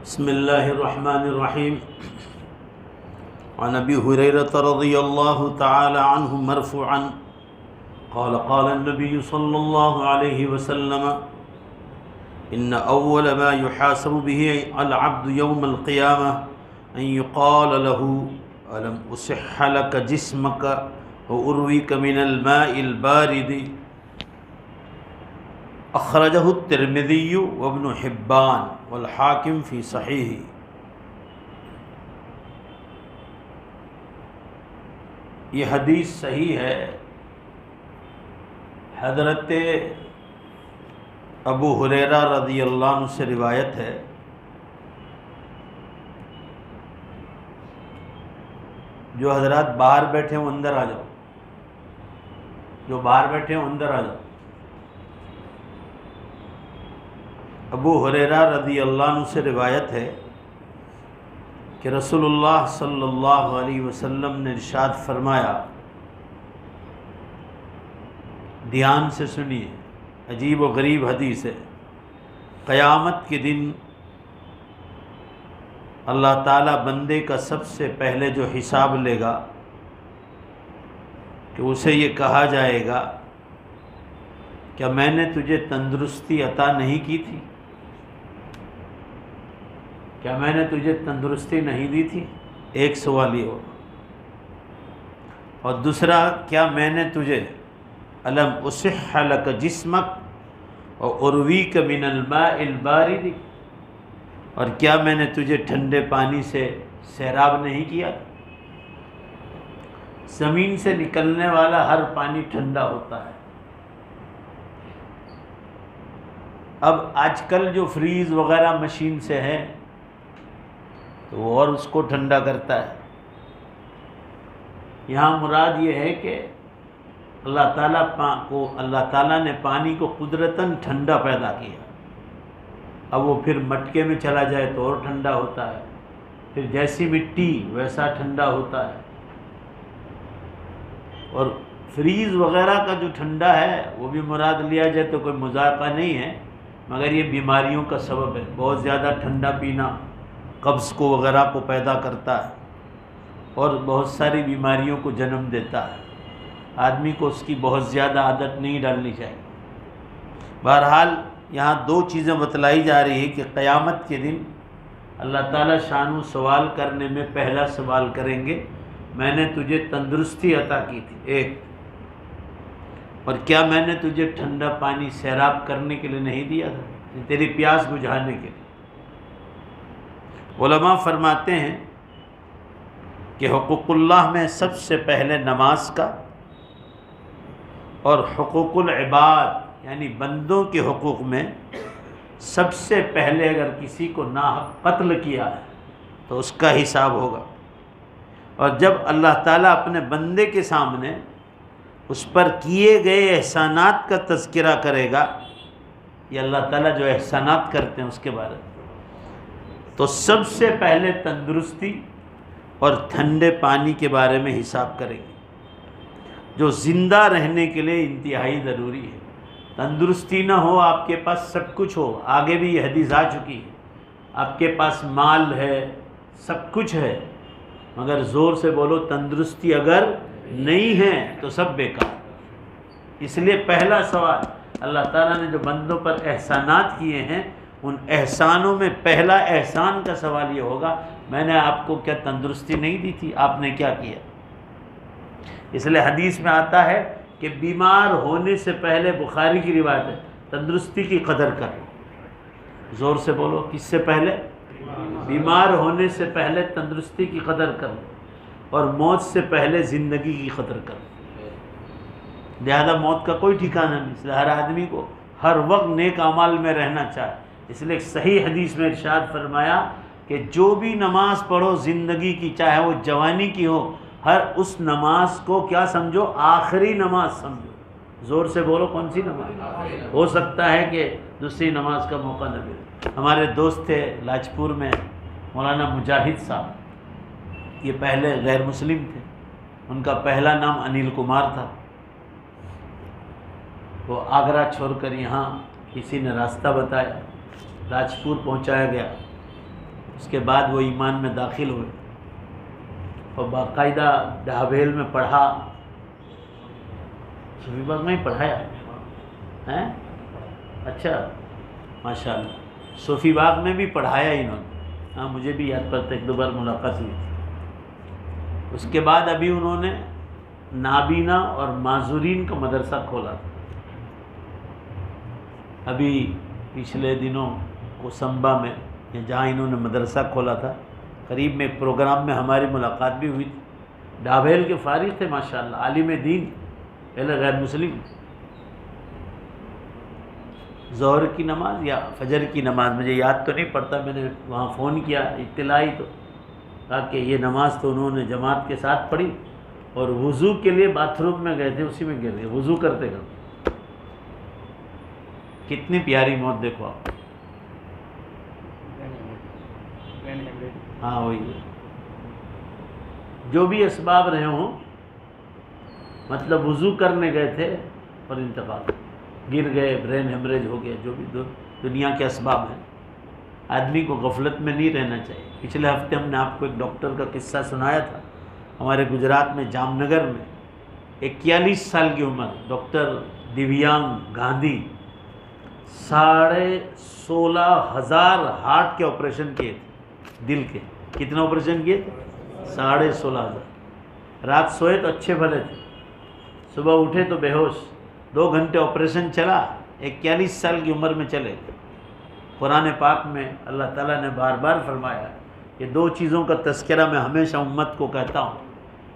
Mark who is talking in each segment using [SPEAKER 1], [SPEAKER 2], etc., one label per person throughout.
[SPEAKER 1] بسم اللہ الرحمن الرحیم عن ابی ہریرہ رضی اللہ تعالی عنہ مرفوعا قال قال النبی صلی اللہ علیہ وسلم ان اول ما يحاسب به العبد يوم القیامة ان يقال له الم اصح لك جسمك وارويك من الماء البارد اخرجہ الترمذی وابن حبان والحاکم فی صحیح۔ یہ حدیث صحیح ہے، حضرت ابو ہریرہ رضی اللہ عنہ سے روایت ہے۔ جو حضرات باہر بیٹھے ہیں وہ اندر آ جاؤ، جو باہر بیٹھے ہیں وہ اندر آ جاؤ۔ ابو ہریرہ رضی اللہ عنہ سے روایت ہے کہ رسول اللہ صلی اللہ علیہ وسلم نے ارشاد فرمایا، دھیان سے سنیے، عجیب و غریب حدیث ہے۔ قیامت کے دن اللہ تعالیٰ بندے کا سب سے پہلے جو حساب لے گا کہ اسے یہ کہا جائے گا کیا میں نے تجھے تندرستی عطا نہیں کی تھی؟ کیا میں نے تجھے تندرستی نہیں دی تھی؟ ایک سوال یہ ہوگا، اور دوسرا کیا میں نے تجھے الم اصح لک جسمک وارویک من الماء البارد، اور کیا میں نے تجھے ٹھنڈے پانی سے سیراب نہیں کیا؟ زمین سے نکلنے والا ہر پانی ٹھنڈا ہوتا ہے۔ اب آج کل جو فریز وغیرہ مشین سے ہے تو وہ اور اس کو ٹھنڈا کرتا ہے۔ یہاں مراد یہ ہے کہ اللہ تعالیٰ نے پانی کو قدرتاً ٹھنڈا پیدا کیا۔ اب وہ پھر مٹکے میں چلا جائے تو اور ٹھنڈا ہوتا ہے، پھر جیسی مٹی ویسا ٹھنڈا ہوتا ہے۔ اور فریز وغیرہ کا جو ٹھنڈا ہے وہ بھی مراد لیا جائے تو کوئی مذائقہ نہیں ہے، مگر یہ بیماریوں کا سبب ہے۔ بہت زیادہ ٹھنڈا پینا قبض کو وغیرہ کو پیدا کرتا ہے اور بہت ساری بیماریوں کو جنم دیتا ہے۔ آدمی کو اس کی بہت زیادہ عادت نہیں ڈالنی چاہیے۔ بہرحال یہاں دو چیزیں بتلائی جا رہی ہے کہ قیامت کے دن اللہ تعالیٰ شان و سوال کرنے میں پہلا سوال کریں گے، میں نے تجھے تندرستی عطا کی تھی ایک، اور کیا میں نے تجھے ٹھنڈا پانی سیراب کرنے کے لیے نہیں دیا تھا، تیری پیاس بجھانے کے لیے۔ علماء فرماتے ہیں کہ حقوق اللہ میں سب سے پہلے نماز کا، اور حقوق العباد یعنی بندوں کے حقوق میں سب سے پہلے اگر کسی کو ناحق قتل کیا ہے تو اس کا حساب ہوگا۔ اور جب اللہ تعالیٰ اپنے بندے کے سامنے اس پر کیے گئے احسانات کا تذکرہ کرے گا، یہ اللہ تعالیٰ جو احسانات کرتے ہیں اس کے بارے میں، تو سب سے پہلے تندرستی اور ٹھنڈے پانی کے بارے میں حساب کریں گے، جو زندہ رہنے کے لیے انتہائی ضروری ہے۔ تندرستی نہ ہو، آپ کے پاس سب کچھ ہو، آگے بھی یہ حدیث آ چکی ہے، آپ کے پاس مال ہے، سب کچھ ہے، مگر زور سے بولو تندرستی اگر نہیں ہے تو سب بیکار۔ اس لیے پہلا سوال اللہ تعالیٰ نے جو بندوں پر احسانات کیے ہیں، ان احسانوں میں پہلا احسان کا سوال یہ ہوگا، میں نے آپ کو کیا تندرستی نہیں دی تھی، آپ نے کیا کیا؟ اس لیے حدیث میں آتا ہے کہ بیمار ہونے سے پہلے، بخاری کی روایت ہے، تندرستی کی قدر کرو۔ زور سے بولو، کس سے پہلے؟ بیمار ہونے سے پہلے تندرستی کی قدر کرو، اور موت سے پہلے زندگی کی قدر کرو۔ لہذا موت کا کوئی ٹھکانہ نہیں، اس لیے ہر آدمی کو ہر وقت نیک اعمال میں رہنا چاہے۔ اس لیے ایک صحیح حدیث میں ارشاد فرمایا کہ جو بھی نماز پڑھو زندگی کی، چاہے وہ جوانی کی ہو، ہر اس نماز کو کیا سمجھو؟ آخری نماز سمجھو۔ زور سے بولو، کون سی نماز؟ ہو سکتا ہے کہ دوسری نماز کا موقع نہ ملے۔ ہمارے دوست تھے لاجپور میں مولانا مجاہد صاحب، یہ پہلے غیر مسلم تھے، ان کا پہلا نام انیل کمار تھا۔ وہ آگرہ چھوڑ کر یہاں کسی نے راستہ بتایا، لاجپور پہنچایا گیا، اس کے بعد وہ ایمان میں داخل ہوئے اور باقاعدہ ڈھابیل میں پڑھا. صوفی باغ میں ہی پڑھایا ہیں؟ اچھا ماشاء اللہ، صوفی باغ میں بھی پڑھایا انہوں نے. ہاں مجھے بھی یاد پڑتا، ایک دو بار ملاقات ہوئی تھی. اس کے بعد ابھی انہوں نے نابینا اور معذورین کا مدرسہ کھولا تھا. ابھی پچھلے دنوں کوسمبا میں یا جہاں انہوں نے مدرسہ کھولا تھا، قریب میں ایک پروگرام میں ہماری ملاقات بھی ہوئی تھی. ڈھابیل کے فارغ تھے ماشاءاللہ، عالم دین، پہلے غیر مسلم. ظہر کی نماز یا فجر کی نماز مجھے یاد تو نہیں پڑتا، میں نے وہاں فون کیا اطلاعی تو کہا کہ یہ نماز تو انہوں نے جماعت کے ساتھ پڑھی اور وضو کے لیے باتھ روم میں گئے تھے، اسی میں گر گئے وضو کرتے کرتے. کتنی پیاری موت دیکھو آپ. ہاں وہی ہے، جو بھی اسباب رہے ہوں، مطلب وضو کرنے گئے تھے اور انتقال، گر گئے، برین ہیمریج ہو گیا، جو بھی دنیا کے اسباب ہیں. آدمی کو غفلت میں نہیں رہنا چاہیے. پچھلے ہفتے ہم نے آپ کو ایک ڈاکٹر کا قصہ سنایا تھا، ہمارے گجرات میں جام نگر میں 41 سال کی عمر ڈاکٹر دیویانگ گاندھی 16,500 ہارٹ کے آپریشن کیے تھے. دل کے کتنے آپریشن کیے تھے؟ 16,500. رات سوئے تو اچھے بھلے تھے، صبح اٹھے تو بے ہوش. 2 گھنٹے آپریشن چلا، 41 سال کی عمر میں چلے. قرآن پاک میں اللہ تعالیٰ نے بار بار فرمایا کہ 2 چیزوں کا تذکرہ میں ہمیشہ امت کو کہتا ہوں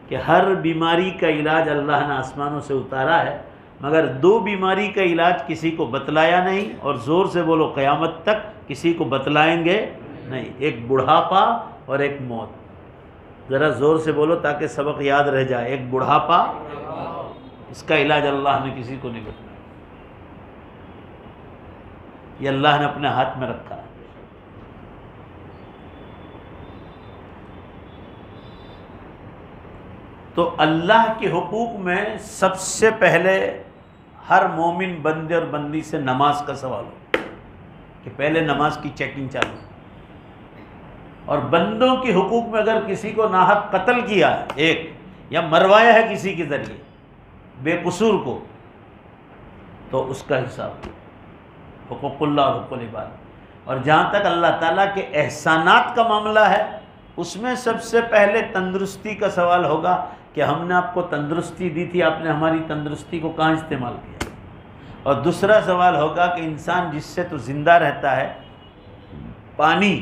[SPEAKER 1] کہ ہر بیماری کا علاج اللہ نے آسمانوں سے اتارا ہے، مگر 2 بیماری کا علاج کسی کو بتلایا نہیں، اور زور سے بولو قیامت تک کسی کو بتلائیں گے نہیں. ایک بڑھاپا اور ایک موت. ذرا زور سے بولو تاکہ سبق یاد رہ جائے. ایک بڑھاپا، اس کا علاج اللہ نے کسی کو نہیں بتلایا، یہ اللہ نے اپنے ہاتھ میں رکھا ہے. تو اللہ کے حقوق میں سب سے پہلے ہر مومن بندے اور بندی سے نماز کا سوال ہو کہ پہلے نماز کی چیکنگ چالو. اور بندوں کے حقوق میں اگر کسی کو ناحق قتل کیا ہے ایک، یا مروایا ہے کسی کے ذریعے بے قصور کو، تو اس کا حساب حقوق اللہ اور حقوق العباد. اور جہاں تک اللہ تعالیٰ کے احسانات کا معاملہ ہے، اس میں سب سے پہلے تندرستی کا سوال ہوگا کہ ہم نے آپ کو تندرستی دی تھی، آپ نے ہماری تندرستی کو کہاں استعمال کیا. اور دوسرا سوال ہوگا کہ انسان جس سے تو زندہ رہتا ہے، پانی،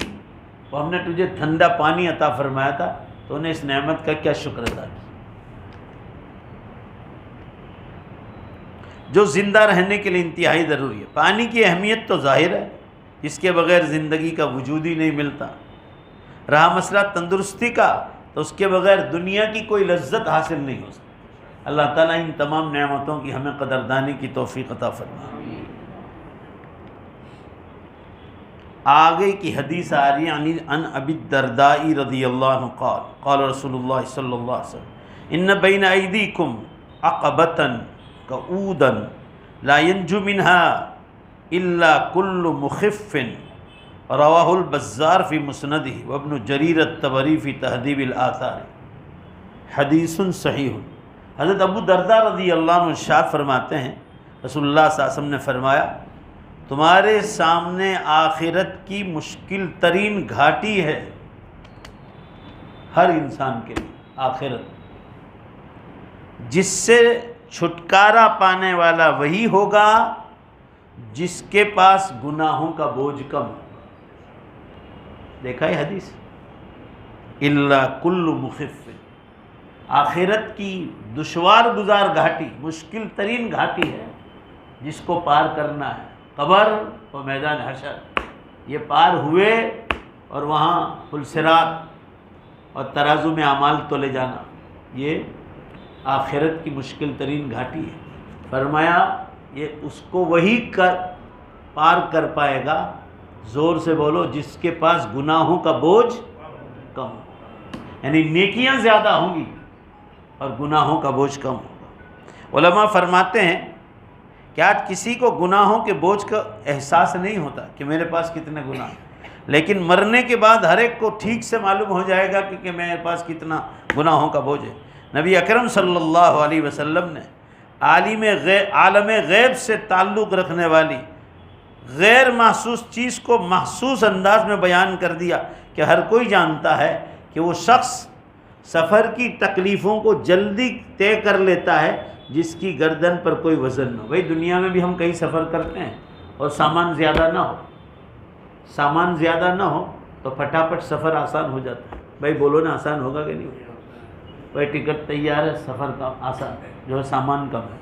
[SPEAKER 1] وہ ہم نے تجھے ٹھنڈا پانی عطا فرمایا تھا، تو انہیں اس نعمت کا کیا شکر ادا کیا. جو زندہ رہنے کے لیے انتہائی ضروری ہے. پانی کی اہمیت تو ظاہر ہے، جس کے بغیر زندگی کا وجود ہی نہیں ملتا. رہا مسئلہ تندرستی کا، تو اس کے بغیر دنیا کی کوئی لذت حاصل نہیں ہو سکتی. اللہ تعالیٰ ان تمام نعمتوں کی ہمیں قدردانی کی توفیق عطا فرمائے. آگے کی حدیث آ رہی ہے عن ابی الدرداء رضی اللہ عنہ قال قال رسول اللہ صلی اللہ علیہ وسلم ان بین ایدیکم عقبۃ کعودا لا ینجو منها الا کل مخف رواہ البزار فی مسندہ وابن جریر الطبری فی تہذیب الآثار. حدیث صحیح. حضرت ابو درداء رضی اللہ عنہ ارشاد فرماتے ہیں رسول اللہ صلی اللہ علیہ وسلم نے فرمایا، تمہارے سامنے آخرت کی مشکل ترین گھاٹی ہے ہر انسان کے لیے، آخرت، جس سے چھٹکارا پانے والا وہی ہوگا جس کے پاس گناہوں کا بوجھ کم ہو. دیکھا ہے حدیث، الا کل مخف. آخرت کی دشوار گزار گھاٹی، مشکل ترین گھاٹی ہے جس کو پار کرنا ہے. قبر و میدان حشر، یہ پار ہوئے اور وہاں پل صراط اور ترازو میں اعمال تولے جانا، یہ آخرت کی مشکل ترین گھاٹی ہے. فرمایا یہ اس کو وہی پار کر پائے گا، زور سے بولو، جس کے پاس گناہوں کا بوجھ کم ہو. یعنی نیکیاں زیادہ ہوں گی اور گناہوں کا بوجھ کم ہوگا. علماء فرماتے ہیں کہ آج کسی کو گناہوں کے بوجھ کا احساس نہیں ہوتا کہ میرے پاس کتنے گناہ ہیں، لیکن مرنے کے بعد ہر ایک کو ٹھیک سے معلوم ہو جائے گا کہ میرے پاس کتنا گناہوں کا بوجھ ہے۔ نبی اکرم صلی اللہ علیہ وسلم نے عالم غیب سے تعلق رکھنے والی غیر محسوس چیز کو محسوس انداز میں بیان کر دیا کہ ہر کوئی جانتا ہے کہ وہ شخص سفر کی تکلیفوں کو جلدی طے کر لیتا ہے جس کی گردن پر کوئی وزن نہ ہو۔ بھائی دنیا میں بھی ہم کہیں سفر کرتے ہیں اور سامان زیادہ نہ ہو تو پھٹافٹ سفر آسان ہو جاتا ہے۔ بھائی بولو نا، آسان ہوگا کہ نہیں ہوگا؟ بھائی ٹکٹ تیار ہے، سفر کا آسان ہے، جو ہے سامان کم ہے۔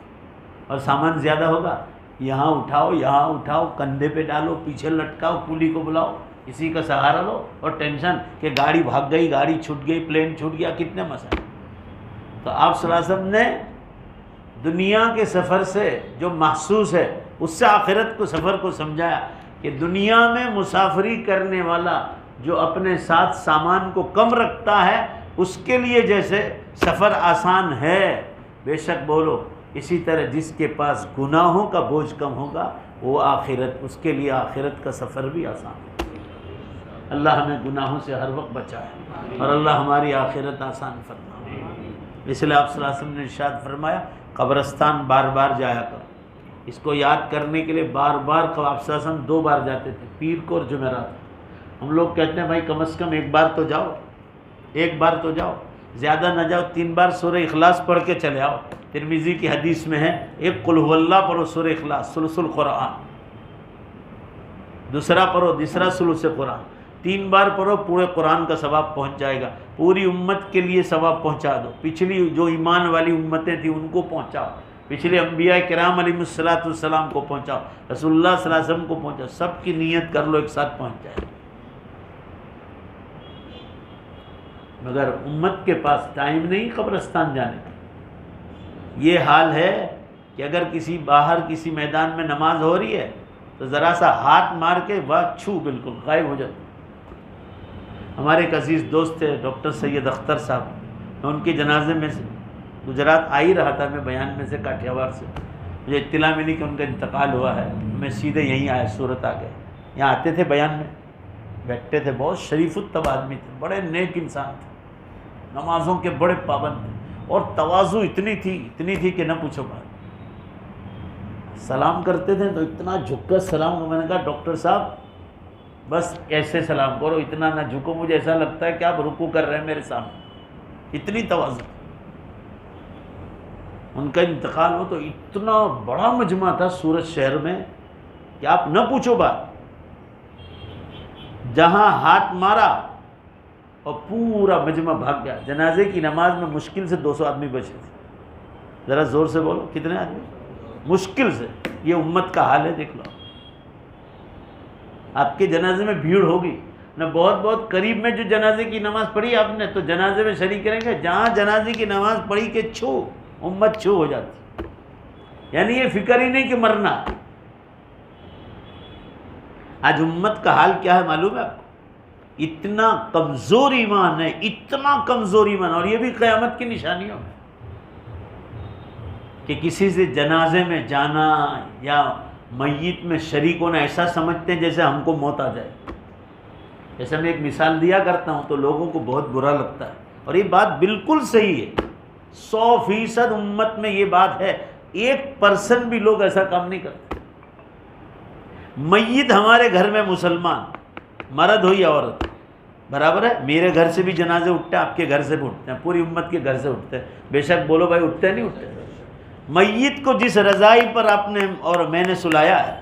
[SPEAKER 1] اور سامان زیادہ ہوگا، یہاں اٹھاؤ، کندھے پہ ڈالو، پیچھے لٹکاؤ، کولی کو بلاؤ، اسی کا سہارا لو، اور ٹینشن کہ گاڑی بھاگ گئی، گاڑی چھوٹ گئی، پلین چھوٹ گیا، کتنے مسائل۔ تو آپ صلی اللہ علیہ وسلم نے دنیا کے سفر سے جو محسوس ہے اس سے آخرت کو سفر کو سمجھایا کہ دنیا میں مسافری کرنے والا جو اپنے ساتھ سامان کو کم رکھتا ہے اس کے لیے جیسے سفر آسان ہے، بے شک بولو، اسی طرح جس کے پاس گناہوں کا بوجھ کم ہوگا وہ اس کے لیے آخرت کا سفر بھی آسان ہے۔ اللہ ہمیں گناہوں سے ہر وقت بچائے اور اللہ ہماری آخرت آسان فرمائے۔ اس لیے آپ صلی اللہ علیہ وسلم نے ارشاد فرمایا قبرستان بار بار جایا کرو۔ اس کو یاد کرنے کے لیے بار بار آپ صلی اللہ علیہ وسلم 2 بار جاتے تھے، پیر کو اور جمعرات۔ ہم لوگ کہتے ہیں بھائی کم از کم ایک بار تو جاؤ، زیادہ نہ جاؤ، 3 بار سورہ اخلاص پڑھ کے چلے آؤ۔ ترمذی کی حدیث میں ہے ایک قل هو اللہ پڑھو سورہ اخلاص ثلث القرآن، دوسرا پڑھو تیسرا ثلث قرآن، 3 بار پڑھو، پورے قرآن کا ثواب پہنچ جائے گا۔ پوری امت کے لیے ثواب پہنچا دو، پچھلی جو ایمان والی امتیں تھیں ان کو پہنچاؤ، پچھلے انبیاء کرام علیہ السلام کو پہنچاؤ، رسول اللہ صلی اللہ علیہ وسلم کو پہنچاؤ، سب کی نیت کر لو ایک ساتھ پہنچ جائے۔ مگر امت کے پاس ٹائم نہیں قبرستان جانے کا۔ یہ حال ہے کہ اگر باہر کسی میدان میں نماز ہو رہی ہے تو ذرا سا ہاتھ مار کے بالکل غائب ہو جاتا۔ ہمارے ایک عزیز دوست تھے ڈاکٹر سید اختر صاحب، میں ان کے جنازے میں سے گجرات آ ہی رہا تھا، میں بیان میں سے کاٹھیاواڑ سے، مجھے اطلاع ملی کہ ان کا انتقال ہوا ہے، میں سیدھے یہیں آیا، صورت آ گئے۔ یہاں آتے تھے بیان میں بیٹھتے تھے، بہت شریف الطبع آدمی تھے، بڑے نیک انسان تھے، نمازوں کے بڑے پابند تھے، اور تواضع اتنی تھی کہ نہ پوچھو بات۔ سلام کرتے تھے تو اتنا جھک کر سلام، میں نے کہا ڈاکٹر صاحب بس ایسے سلام کرو، اتنا نہ جھکو، مجھے ایسا لگتا ہے کہ آپ رکوع کر رہے ہیں میرے سامنے، اتنی تواضع۔ ان کا انتقال ہو تو اتنا بڑا مجمع تھا سورت شہر میں کہ آپ نہ پوچھو بات، جہاں ہاتھ مارا اور پورا مجمع بھاگ گیا۔ جنازے کی نماز میں مشکل سے 200 آدمی بچے تھے، ذرا زور سے بولو کتنے آدمی؟ مشکل سے۔ یہ امت کا حال ہے، دیکھ لو آپ کے جنازے میں بھیڑ ہوگی نہ، بہت قریب میں جو جنازے کی نماز پڑھی آپ نے تو جنازے میں شریک کریں گے، جہاں جنازے کی نماز پڑھی کہ امت چھو ہو جاتی، یعنی یہ فکر ہی نہیں کہ مرنا۔ آج امت کا حال کیا ہے معلوم ہے آپ کو؟ اتنا کمزور ایمان ہے، اتنا کمزور ایمان، اور یہ بھی قیامت کی نشانیوں میں کہ کسی سے جنازے میں جانا یا میت میں شریک ہونا ایسا سمجھتے ہیں جیسے ہم کو موت آ جائے۔ جیسے میں ایک مثال دیا کرتا ہوں تو لوگوں کو بہت برا لگتا ہے، اور یہ بات بالکل صحیح ہے، 100% امت میں یہ بات ہے، 1% بھی لوگ ایسا کام نہیں کرتے۔ میت ہمارے گھر میں مسلمان، مرد ہو یا عورت برابر ہے، میرے گھر سے بھی جنازے اٹھتے ہیں، آپ کے گھر سے بھی اٹھتے ہیں، پوری امت کے گھر سے اٹھتے ہیں، بے شک بولو بھائی اٹھتے نہیں اٹھتے۔ میت کو جس رضائی پر آپ نے اور میں نے سلایا ہے،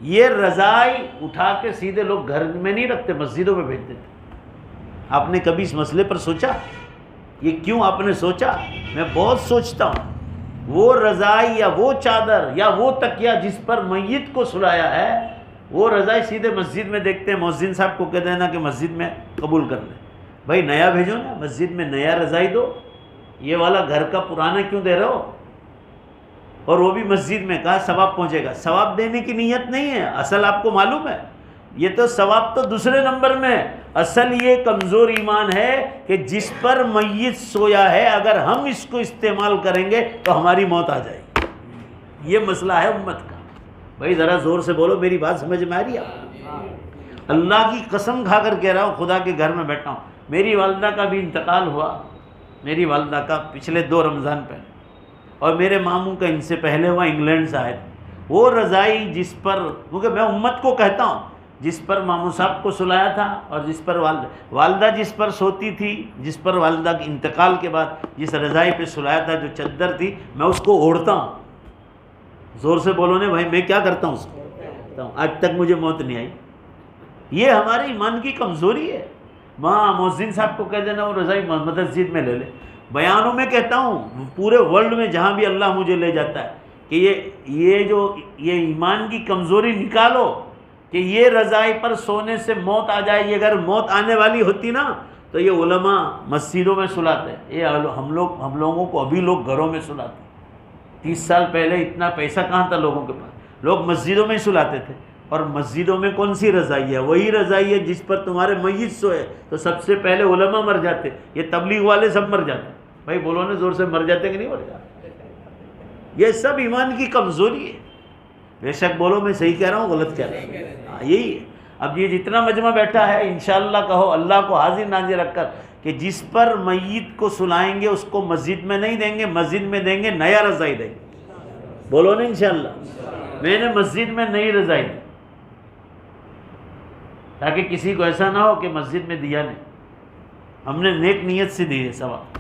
[SPEAKER 1] یہ رضائی اٹھا کے سیدھے لوگ گھر میں نہیں رکھتے، مسجدوں میں بھیج دیتے۔ آپ نے کبھی اس مسئلے پر سوچا؟ یہ کیوں آپ نے سوچا؟ میں بہت سوچتا ہوں، وہ رضائی یا وہ چادر یا وہ تکیہ جس پر میت کو سلایا ہے، وہ رضائی سیدھے مسجد میں دیکھتے ہیں، مؤذن صاحب کو کہہ دینا کہ مسجد میں قبول کر لیں، بھائی نیا بھیجو نا، مسجد میں نیا رضائی دو، یہ والا گھر کا پرانا کیوں دے رہے ہو؟ اور وہ بھی مسجد میں، کہا ثواب پہنچے گا، ثواب دینے کی نیت نہیں ہے، اصل آپ کو معلوم ہے یہ تو ثواب تو دوسرے نمبر میں، اصل یہ کمزور ایمان ہے کہ جس پر میت سویا ہے اگر ہم اس کو استعمال کریں گے تو ہماری موت آ جائے گی۔ یہ مسئلہ ہے امت کا۔ بھائی ذرا زور سے بولو، میری بات سمجھ میں آ رہی ہے؟ اللہ کی قسم کھا کر کہہ رہا ہوں، خدا کے گھر میں بیٹھا ہوں. میری والدہ کا بھی انتقال ہوا، میری والدہ کا پچھلے 2 رمضان پہلے، اور میرے ماموں کا ان سے پہلے ہوا، انگلینڈ سے آئے تھے. وہ رضائی جس پر، کیونکہ میں امت کو کہتا ہوں، جس پر ماموں صاحب کو سلایا تھا اور جس پر والدہ جس پر سوتی تھی، جس پر والدہ کے انتقال کے بعد جس رضائی پہ سلایا تھا، جو چادر تھی، میں اس کو اوڑھتا ہوں. زور سے بولو نے بھائی، میں کیا کرتا ہوں اس کو، آج تک مجھے موت نہیں آئی. یہ ہمارے ایمان کی کمزوری ہے. وہاں مؤذن صاحب کو کہہ دینا وہ رضائی مسجد میں لے لے. بیانوں میں کہتا ہوں، پورے ورلڈ میں جہاں بھی اللہ مجھے لے جاتا ہے، کہ یہ ایمان کی کمزوری نکالو، کہ یہ رضائی پر سونے سے موت آ جائے. یہ اگر موت آنے والی ہوتی نا تو یہ علماء مسجدوں میں سلاتے ہیں. یہ ہم لوگوں کو ابھی لوگ گھروں میں سلاتے ہیں. 30 سال پہلے اتنا پیسہ کہاں تھا لوگوں کے پاس، لوگ مسجدوں میں سلاتے تھے. اور مسجدوں میں کون سی رضائی ہے؟ وہی رضائی ہے جس پر تمہارے میت سوئے تو سب سے پہلے علماء مر جاتے. یہ تبلیغ والے سب مر جاتے. بھائی بولو نا زور سے، مر جاتے کہ نہیں مر جاتے؟ یہ سب ایمان کی کمزوری ہے. بے شک بولو میں صحیح کہہ رہا ہوں غلط کہہ رہا ہوں؟ یہی ہے. اب یہ جتنا مجمع بیٹھا ہے، انشاءاللہ کہو اللہ کو حاضر ناظر رکھ کر کہ جس پر میت کو سلائیں گے اس کو مسجد میں نہیں دیں گے، مسجد میں دیں گے نیا رضائی دیں گے. بولو نا انشاءاللہ. میں نے مسجد میں نئی رضائی دی تاکہ کسی کو ایسا نہ ہو کہ مسجد میں دیا نہیں. ہم نے نیک نیت سے دی ہے ثواب.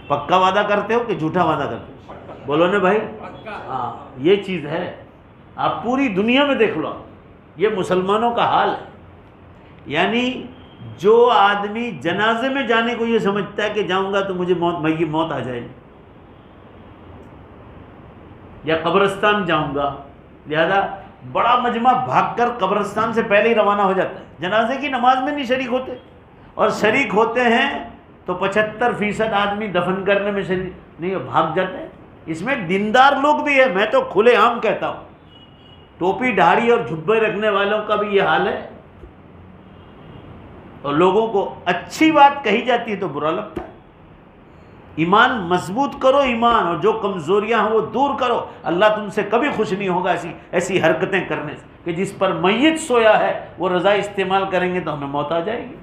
[SPEAKER 1] پکا وعدہ کرتے ہو کہ جھوٹا وعدہ کرتے ہو؟ بولو نا بھائی. ہاں یہ چیز ہے. آپ پوری دنیا میں دیکھ لو، یہ مسلمانوں کا حال ہے. یعنی جو آدمی جنازے میں جانے کو یہ سمجھتا ہے کہ جاؤں گا تو مجھے موت آ جائے گی، یا قبرستان جاؤں گا، لہذا بڑا مجمع بھاگ کر قبرستان سے پہلے ہی روانہ ہو جاتا ہے. جنازے کی نماز میں نہیں شریک ہوتے، اور شریک ہوتے ہیں تو 75% آدمی دفن کرنے میں شریک نہیں، بھاگ جاتے ہیں. اس میں دیندار لوگ بھی ہے. میں تو کھلے عام کہتا ہوں، ٹوپی داڑھی اور جھبے رکھنے والوں کا بھی یہ حال ہے. اور لوگوں کو اچھی بات کہی جاتی ہے تو برا لگتا ہے. ایمان مضبوط کرو، ایمان، اور جو کمزوریاں ہیں وہ دور کرو. اللہ تم سے کبھی خوش نہیں ہوگا ایسی حرکتیں کرنے سے کہ جس پر میت سویا ہے وہ رضا استعمال کریں گے تو ہمیں موت آ جائے گی.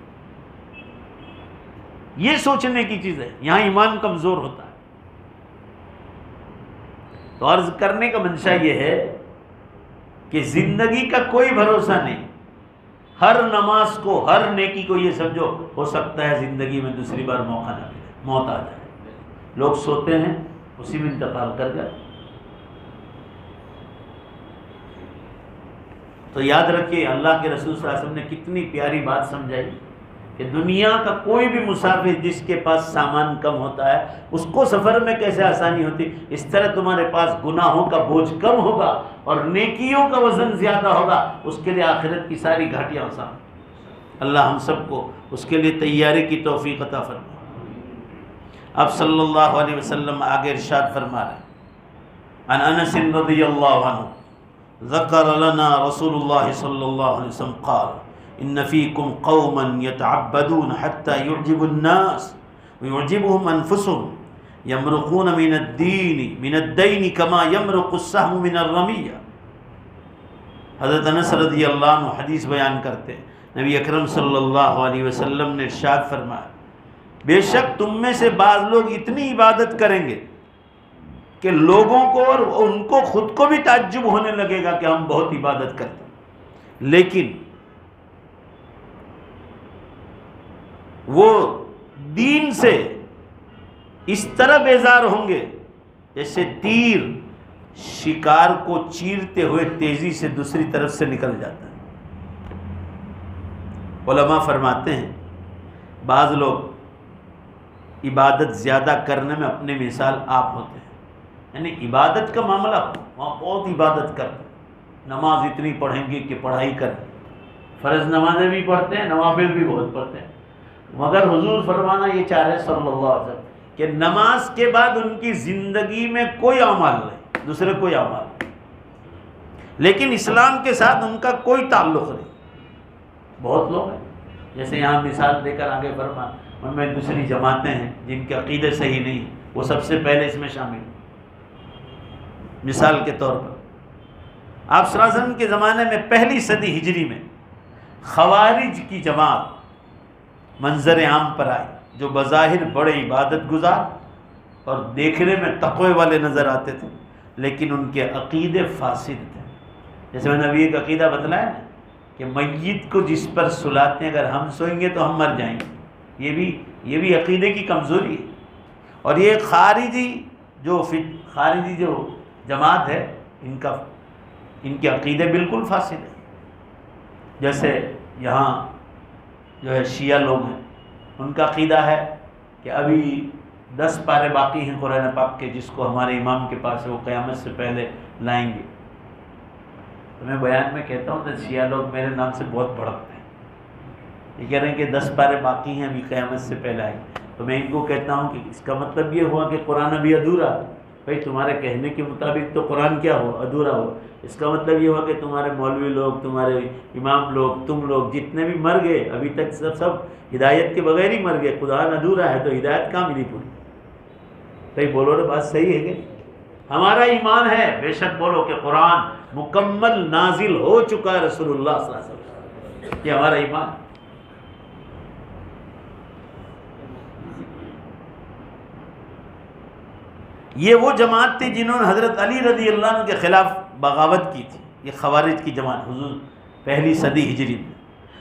[SPEAKER 1] یہ سوچنے کی چیز ہے. یہاں ایمان کمزور ہوتا ہے. تو عرض کرنے کا منشا یہ ہے کہ زندگی کا کوئی بھروسہ نہیں. ہر نماز کو، ہر نیکی کو یہ سمجھو ہو سکتا ہے زندگی میں دوسری بار موقع نہ ملے، موت آ جائے. لوگ سوتے ہیں اسی میں انتقال کر گئے. تو یاد رکھیے اللہ کے رسول صلی اللہ علیہ وسلم نے کتنی پیاری بات سمجھائی کہ دنیا کا کوئی بھی مسافر جس کے پاس سامان کم ہوتا ہے اس کو سفر میں کیسے آسانی ہوتی، اس طرح تمہارے پاس گناہوں کا بوجھ کم ہوگا اور نیکیوں کا وزن زیادہ ہوگا. اس کے لیے آخرت کی ساری گھاٹیاں آسان. اللہ ہم سب کو اس کے لیے تیاری کی توفیق عطا فرمائے. اب صلی اللہ علیہ وسلم آگے ارشاد فرما رہے ہیں، عن انس رضی اللہ عنہ ذکر لنا رسول اللہ صلی اللہ علیہ وسلم قال ان فیکم قوما یتعبدون حتی یعجب الناس ویعجبهم انفسهم یمرقون من الدین کما یمرق السهم من الرمیہ. حضرت انس رضی اللہ عنہ حدیث بیان کرتے ہیں، نبی اکرم صلی اللہ علیہ وسلم نے ارشاد فرمایا، بے شک تم میں سے بعض لوگ اتنی عبادت کریں گے کہ لوگوں کو اور ان کو خود کو بھی تعجب ہونے لگے گا کہ ہم بہت عبادت کرتے ہیں، لیکن وہ دین سے اس طرح بیزار ہوں گے جیسے تیر شکار کو چیرتے ہوئے تیزی سے دوسری طرف سے نکل جاتا ہے. علماء فرماتے ہیں بعض لوگ عبادت زیادہ کرنے میں اپنے مثال آپ ہوتے ہیں. یعنی عبادت کا معاملہ وہاں بہت عبادت کرتے ہیں، نماز اتنی پڑھیں گے کہ پڑھائی کریں، فرض نمازیں بھی پڑھتے ہیں، نوافل بھی بہت پڑھتے ہیں، مگر حضور فرمانا یہ چاہ رہے صلی اللہ علیہ وسلم کہ نماز کے بعد ان کی زندگی میں کوئی اعمال نہیں، دوسرے کوئی اعمال نہیں، لیکن اسلام کے ساتھ ان کا کوئی تعلق نہیں. بہت لوگ ہیں جیسے یہاں مثال دے کر آگے فرمان، ان میں دوسری جماعتیں ہیں جن کے عقیدے صحیح نہیں، وہ سب سے پہلے اس میں شامل. مثال کے طور پر آپ صلی اللہ علیہ وسلم کے زمانے میں پہلی صدی ہجری میں خوارج کی جماعت منظر عام پر آئی، جو بظاہر بڑے عبادت گزار اور دیکھنے میں تقوی والے نظر آتے تھے، لیکن ان کے عقیدے فاسد تھے۔ جیسے میں نے ابھی ایک عقیدہ بتلایا نا کہ میت کو جس پر سلاتے ہیں اگر ہم سوئیں گے تو ہم مر جائیں گے، یہ بھی عقیدے کی کمزوری ہے۔ اور یہ خارجی جو جماعت ہے، ان کے عقیدے بالکل فاسد ہیں۔ جیسے یہاں جو ہے شیعہ لوگ ہیں، ان کا عقیدہ ہے کہ ابھی 10 پارے باقی ہیں قرآن پاک کے، جس کو ہمارے امام کے پاس ہے، وہ قیامت سے پہلے لائیں گے۔ تو میں بیان میں کہتا ہوں تو شیعہ لوگ میرے نام سے بہت بھڑکتے ہیں، یہ کہہ رہے ہیں کہ 10 پارے باقی ہیں، ابھی قیامت سے پہلے آئیں گے۔ تو میں ان کو کہتا ہوں کہ اس کا مطلب یہ ہوا کہ قرآن ابھی ادھورا۔ بھائی تمہارے کہنے کے مطابق تو قرآن کیا ہوا؟ ادھورا ہوا۔ اس کا مطلب یہ ہوا کہ تمہارے مولوی لوگ، تمہارے امام لوگ، تم لوگ جتنے بھی مر گئے ابھی تک سب ہدایت کے بغیر ہی مر گئے۔ قرآن ادھورا ہے تو ہدایت کہاں ملی پوری؟ بھائی بولو نا، بات صحیح ہے کہ ہمارا ایمان ہے، بے شک بولو کہ قرآن مکمل نازل ہو چکا ہے رسول اللہ صلی اللہ علیہ وسلم، یہ ہمارا ایمان۔ یہ وہ جماعت تھی جنہوں نے حضرت علی رضی اللہ عنہ کے خلاف بغاوت کی تھی، یہ خوارج کی جماعت حضور پہلی صدی ہجری میں۔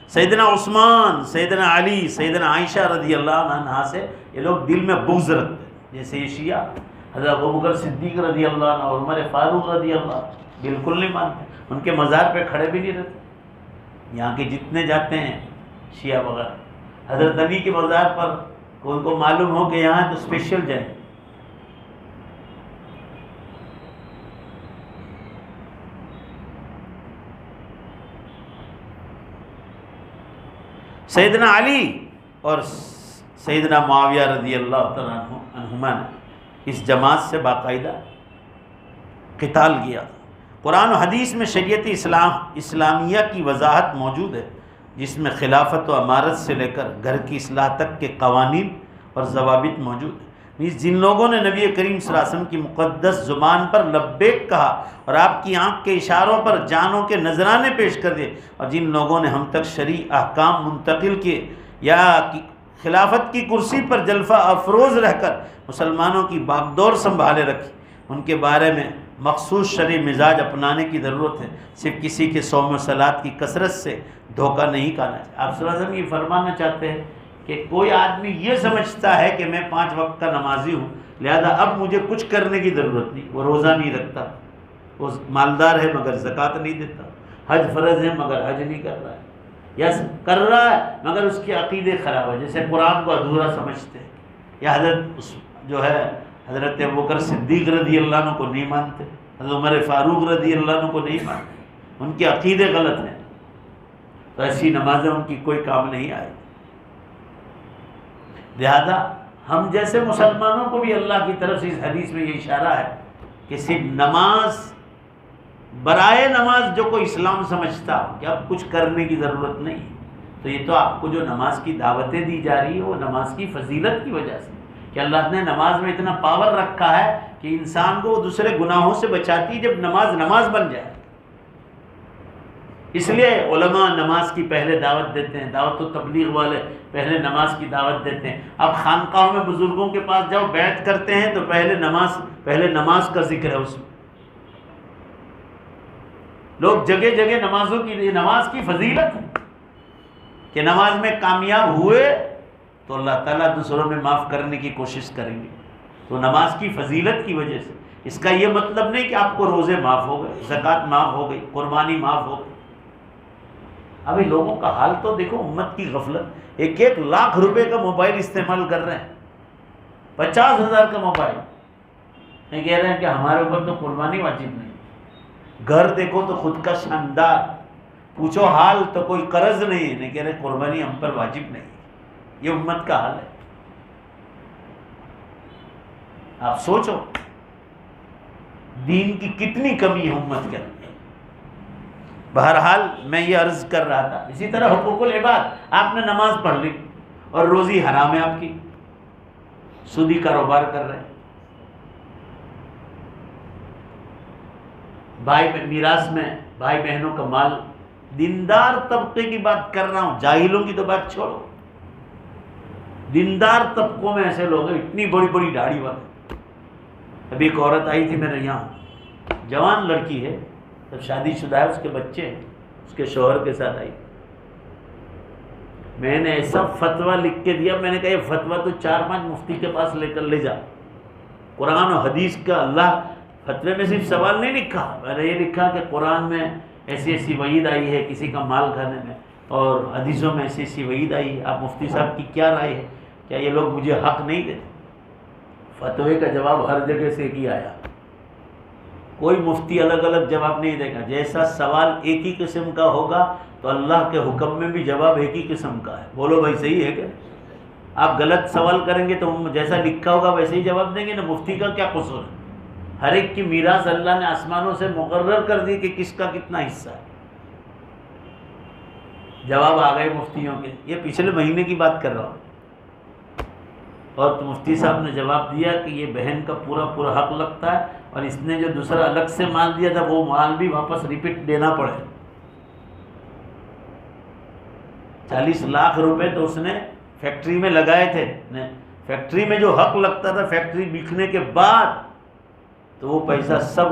[SPEAKER 1] سیدنا عثمان، سیدنا علی، سیدنا عائشہ رضی اللہ عنہا سے یہ لوگ دل میں بغض رکھتے ہیں۔ جیسے یہ شیعہ حضرت ابوبکر صدیق رضی اللہ عنہ اور عمر فاروق رضی اللہ عنہ بالکل نہیں مانتے، ان کے مزار پہ کھڑے بھی نہیں رہتے۔ یہاں کے جتنے جاتے ہیں شیعہ وغیرہ حضرت علی کے مزار پر، ان کو معلوم ہو کہ یہاں تو اسپیشل جائیں۔ سیدنا علی اور سیدنا معاویہ رضی اللہ تعالیٰ عنہما نے اس جماعت سے باقاعدہ قتال کیا۔ قرآن و حدیث میں شریعت اسلامیہ کی وضاحت موجود ہے، جس میں خلافت و امارت سے لے کر گھر کی اصلاح تک کے قوانین اور ضوابط موجود ہیں۔ جن لوگوں نے نبی کریم صلی اللہ علیہ وسلم کی مقدس زبان پر لبیک کہا اور آپ کی آنکھ کے اشاروں پر جانوں کے نذرانے پیش کر دیے، اور جن لوگوں نے ہم تک شرعی احکام منتقل کیے یا خلافت کی کرسی پر جلفہ افروز رہ کر مسلمانوں کی باگدور سنبھالے رکھی، ان کے بارے میں مخصوص شرعی مزاج اپنانے کی ضرورت ہے۔ صرف کسی کے صوم و صلات کی کثرت سے دھوکہ نہیں کھانا چاہیے۔ آپ صلی اللہ علیہ وسلم یہ فرمانا چاہتے ہیں کہ کوئی آدمی یہ سمجھتا ہے کہ میں 5 وقت کا نمازی ہوں، لہذا اب مجھے کچھ کرنے کی ضرورت نہیں، وہ روزہ نہیں رکھتا، وہ مالدار ہے مگر زکوٰۃ نہیں دیتا، حج فرض ہے مگر حج نہیں کر رہا ہے، یا کر رہا ہے مگر اس کے عقیدے خراب ہے، جیسے قرآن کو ادھورا سمجھتے ہیں، یا حضرت ابوبکر صدیق رضی اللہ عنہ کو نہیں مانتے، حضرت عمر فاروق رضی اللہ عنہ کو نہیں مانتے، ان کے عقیدے غلط ہیں، تو ایسی نمازیں ان کی کوئی کام نہیں آئے۔ لہذا ہم جیسے مسلمانوں کو بھی اللہ کی طرف سے اس حدیث میں یہ اشارہ ہے کہ صرف نماز، برائے نماز جو کوئی اسلام سمجھتا ہو کہ اب کچھ کرنے کی ضرورت نہیں، تو یہ تو آپ کو جو نماز کی دعوتیں دی جا رہی ہیں وہ نماز کی فضیلت کی وجہ سے، کہ اللہ نے نماز میں اتنا پاور رکھا ہے کہ انسان کو دوسرے گناہوں سے بچاتی ہے جب نماز بن جائے۔ اس لیے علماء نماز کی پہلے دعوت دیتے ہیں، دعوت و تبلیغ والے پہلے نماز کی دعوت دیتے ہیں۔ اب خانقاہوں میں بزرگوں کے پاس جاؤ بیعت کرتے ہیں تو پہلے نماز کا ذکر ہے اس میں۔ لوگ جگہ جگہ نمازوں کی، نماز کی فضیلت ہے کہ نماز میں کامیاب ہوئے تو اللہ تعالیٰ دوسروں میں معاف کرنے کی کوشش کریں گے، تو نماز کی فضیلت کی وجہ سے۔ اس کا یہ مطلب نہیں کہ آپ کو روزے معاف ہو گئے، زکوٰۃ معاف ہو گئی، قربانی معاف ہو گئی۔ ابھی لوگوں کا حال تو دیکھو، امت کی غفلت، 1 لاکھ روپے کا موبائل استعمال کر رہے ہیں، 50,000 کا موبائل، نہیں کہہ رہے ہیں کہ ہمارے اوپر تو قربانی واجب نہیں، گھر دیکھو تو خود کا شاندار، پوچھو حال تو کوئی قرض نہیں ہے، نہیں کہہ رہے قربانی ہم پر واجب نہیں۔ یہ امت کا حال ہے، آپ سوچو دین کی کتنی کمی ہے امت کے اندر۔ بہرحال میں یہ عرض کر رہا تھا، اسی طرح حقوق العباد، آپ نے نماز پڑھ لی اور روزی حرام ہے آپ کی، سودی کاروبار کر رہے ہیں، بھائی میراث میں بھائی بہنوں کا مال، دیندار طبقے کی بات کر رہا ہوں، جاہلوں کی تو بات چھوڑو۔ دیندار طبقوں میں ایسے لوگ ہیں اتنی بڑی بڑی داڑھی والے۔ ابھی ایک عورت آئی تھی میرے یہاں، جوان لڑکی ہے، جب شادی شدہ ہے، اس کے بچے ہیں، اس کے شوہر کے ساتھ آئی۔ میں نے ایسا فتویٰ لکھ کے دیا، میں نے کہا یہ فتویٰ تو 4-5 مفتی کے پاس لے کر لے جا۔ قرآن و حدیث کا اللہ فتوے میں صرف سوال نہیں لکھا، میں نے یہ لکھا کہ قرآن میں ایسی ایسی وعید آئی ہے کسی کا مال کھانے میں، اور حدیثوں میں ایسی ایسی وعید آئی ہے، آپ مفتی صاحب کی کیا رائے ہے، کیا یہ لوگ مجھے حق نہیں دیتے؟ فتوے کا جواب ہر جگہ سے ہی آیا، کوئی مفتی الگ الگ جواب نہیں دے گا۔ جیسا سوال ایک ہی قسم کا ہوگا تو اللہ کے حکم میں بھی جواب ایک ہی قسم کا ہے۔ بولو بھائی صحیح ہے کیا؟ آپ غلط سوال کریں گے تو ہم جیسا لکھا ہوگا ویسے ہی جواب دیں گے نا، مفتی کا کیا قصور ہے؟ ہر ایک کی میراث اللہ نے آسمانوں سے مقرر کر دی کہ کس کا کتنا حصہ ہے۔ جواب آ گئے مفتیوں کے، یہ پچھلے مہینے کی بات کر رہا ہوں، اور مفتی صاحب نے جواب دیا کہ یہ بہن کا پورا پورا حق لگتا ہے، اور اس نے جو دوسرا الگ سے مال دیا تھا وہ مال بھی واپس ریپیٹ دینا پڑے۔ 40 لاکھ روپے تو اس نے فیکٹری میں لگائے تھے، فیکٹری میں جو حق لگتا تھا فیکٹری بکنے کے بعد، تو وہ پیسہ سب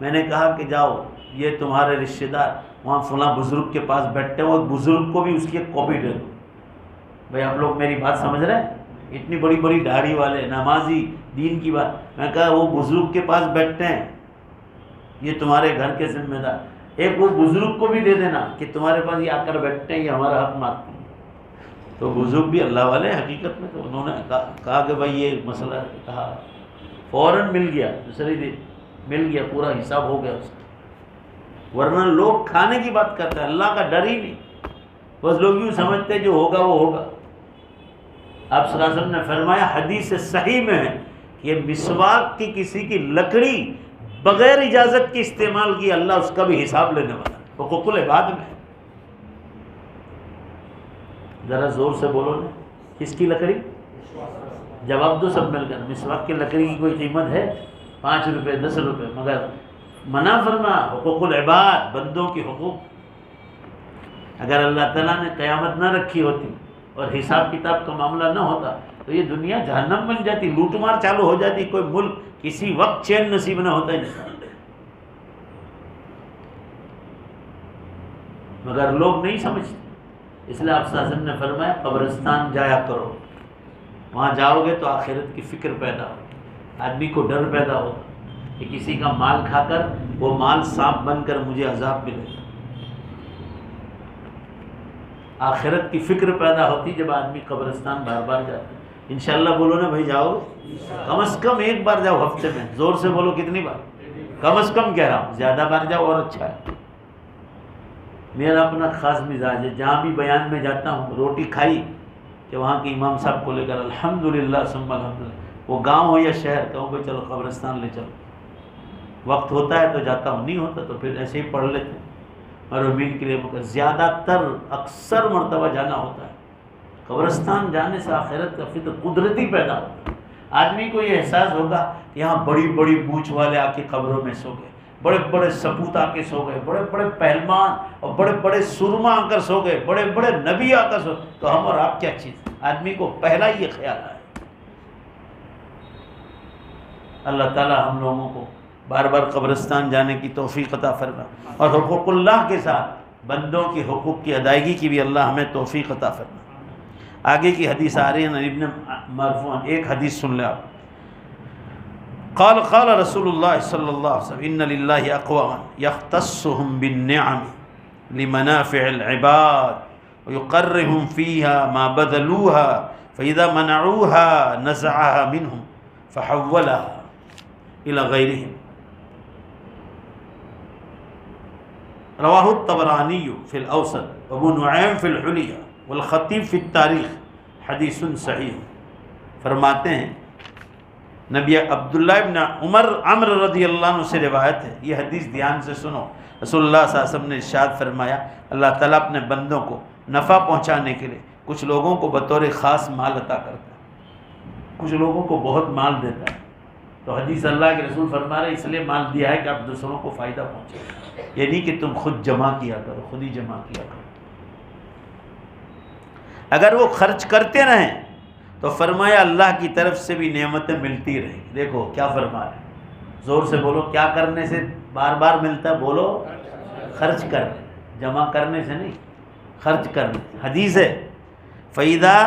[SPEAKER 1] میں نے کہا کہ جاؤ یہ تمہارے رشتہ دار وہاں فلاں بزرگ کے پاس بیٹھتے ہیں، وہ بزرگ کو بھی اس کی ایک کاپی دے دو۔ بھائی آپ لوگ میری بات سمجھ رہے ہیں؟ اتنی بڑی بڑی داڑھی والے نمازی دین کی بات، میں کہا وہ بزرگ کے پاس بیٹھتے ہیں، یہ تمہارے گھر کے ذمہ دار، ایک وہ بزرگ کو بھی دے دینا کہ تمہارے پاس یہ آ کر بیٹھتے ہیں، یہ ہمارا حق مانگتے ہیں۔ تو بزرگ بھی اللہ والے حقیقت میں، تو انہوں نے کہا کہ بھائی یہ مسئلہ ہے، کہا فوراً مل گیا، دوسرے دن مل گیا، پورا حساب ہو گیا اس کا۔ ورنہ لوگ کھانے کی بات کرتے ہیں، اللہ کا ڈر ہی نہیں، بس لوگ یوں سمجھتے ہیں جو ہوگا وہ ہوگا۔ آپ صلی اللہ علیہ وسلم نے فرمایا حدیث صحیح میں ہے کہ یہ مسواک کی کسی کی لکڑی بغیر اجازت کی استعمال کی، اللہ اس کا بھی حساب لینے والا، حقوق العباد میں۔ ذرا زور سے بولو نا، کس کی لکڑی؟ جواب دو سب مل کر، مسواک کی لکڑی کی کوئی قیمت ہے؟ 5 روپے 10 روپے، مگر منع فرما حقوق العباد، بندوں کی حقوق۔ اگر اللہ تعالیٰ نے قیامت نہ رکھی ہوتی اور حساب کتاب کا معاملہ نہ ہوتا تو یہ دنیا جہنم بن جاتی، لوٹ مار چالو ہو جاتی، کوئی ملک کسی وقت چین نصیب نہ ہوتا انسان۔ مگر لوگ نہیں سمجھتے، اس لیے آپ صلی اللہ علیہ وسلم نے فرمایا قبرستان جایا کرو، وہاں جاؤ گے تو آخرت کی فکر پیدا ہو، آدمی کو ڈر پیدا ہو کہ کسی کا مال کھا کر وہ مال سانپ بن کر مجھے عذاب ملے۔ آخرت کی فکر پیدا ہوتی جب آدمی قبرستان بار بار جاتا ہے۔ انشاءاللہ بولو نا بھائی، جاؤ کم از کم ایک بار جاؤ ہفتے میں، زور سے بولو کتنی بار؟ کم از کم کہہ رہا ہوں، زیادہ بار جاؤ اور اچھا ہے۔ میرا اپنا خاص مزاج ہے، جہاں بھی بیان میں جاتا ہوں روٹی کھائی کہ وہاں کے امام صاحب کو لے کر الحمدللہ ثم الحمدللہ، وہ گاؤں ہو یا شہر، کہوں بھائی چلو قبرستان لے چلو، وقت ہوتا ہے تو جاتا ہوں، نہیں ہوتا تو پھر ایسے ہی پڑھ لیتے ہیں مرحومین کے لیے، مگر زیادہ تر اکثر مرتبہ جانا ہوتا ہے۔ قبرستان جانے سے آخرت کا فکر قدرتی پیدا ہوتا ہے، آدمی کو یہ احساس ہوگا کہ یہاں بڑی بڑی بوجھ والے آ کے قبروں میں سو گئے، بڑے بڑے سپوت آ کے سو گئے، بڑے بڑے پہلوان اور بڑے بڑے سرما آ کر سو گئے، بڑے بڑے نبی آ کر سو، تو ہم اور آپ کیا چیز؟ آدمی کو پہلا یہ خیال آئے۔ اللہ تعالی ہم لوگوں کو بار بار قبرستان جانے کی توفیق عطا فرمائے، اور حقوق اللہ کے ساتھ بندوں کی حقوق کی ادائیگی کی بھی اللہ ہمیں توفیق عطا فرمائے۔ آگے کی حدیث آ رہی ہے ابن مرفوعاً، ایک حدیث سن لیں آپ۔ قال قال رسول اللہ صلی اللہ علیہ وسلم ان للہ اقواما یختصهم بالنعم لمنافع العباد ویقرهم فیها ما بذلوها فاذا منعوها نزعها منهم فحولها الى غیرهم۔ رواہ الطبرانی فی الاوسط وابو نعیم فی الحلیہ والخطیب فی التاریخ، حدیث صحیح۔ فرماتے ہیں نبی عبداللہ ابن عمر رضی اللہ عنہ سے روایت ہے، یہ حدیث دھیان سے سنو، رسول اللہ صلی اللہ علیہ وسلم نے ارشاد فرمایا اللہ تعالیٰ اپنے بندوں کو نفع پہنچانے کے لیے کچھ لوگوں کو بطور خاص مال عطا کرتا ہے، کچھ لوگوں کو بہت مال دیتا ہے، تو حدیث اللہ کے رسول فرما رہے اس لیے مال دیا ہے کہ آپ دوسروں کو فائدہ پہنچے، یہ نہیں کہ تم خود جمع کیا کرو، خود ہی جمع کیا کرو۔ اگر وہ خرچ کرتے رہیں تو فرمایا اللہ کی طرف سے بھی نعمتیں ملتی رہیں۔ دیکھو کیا فرما رہے ہیں، زور سے بولو، کیا کرنے سے بار بار ملتا ہے؟ بولو، خرچ کرنے، جمع کرنے سے نہیں، خرچ کرنے۔ حدیث ہے فَإِذَا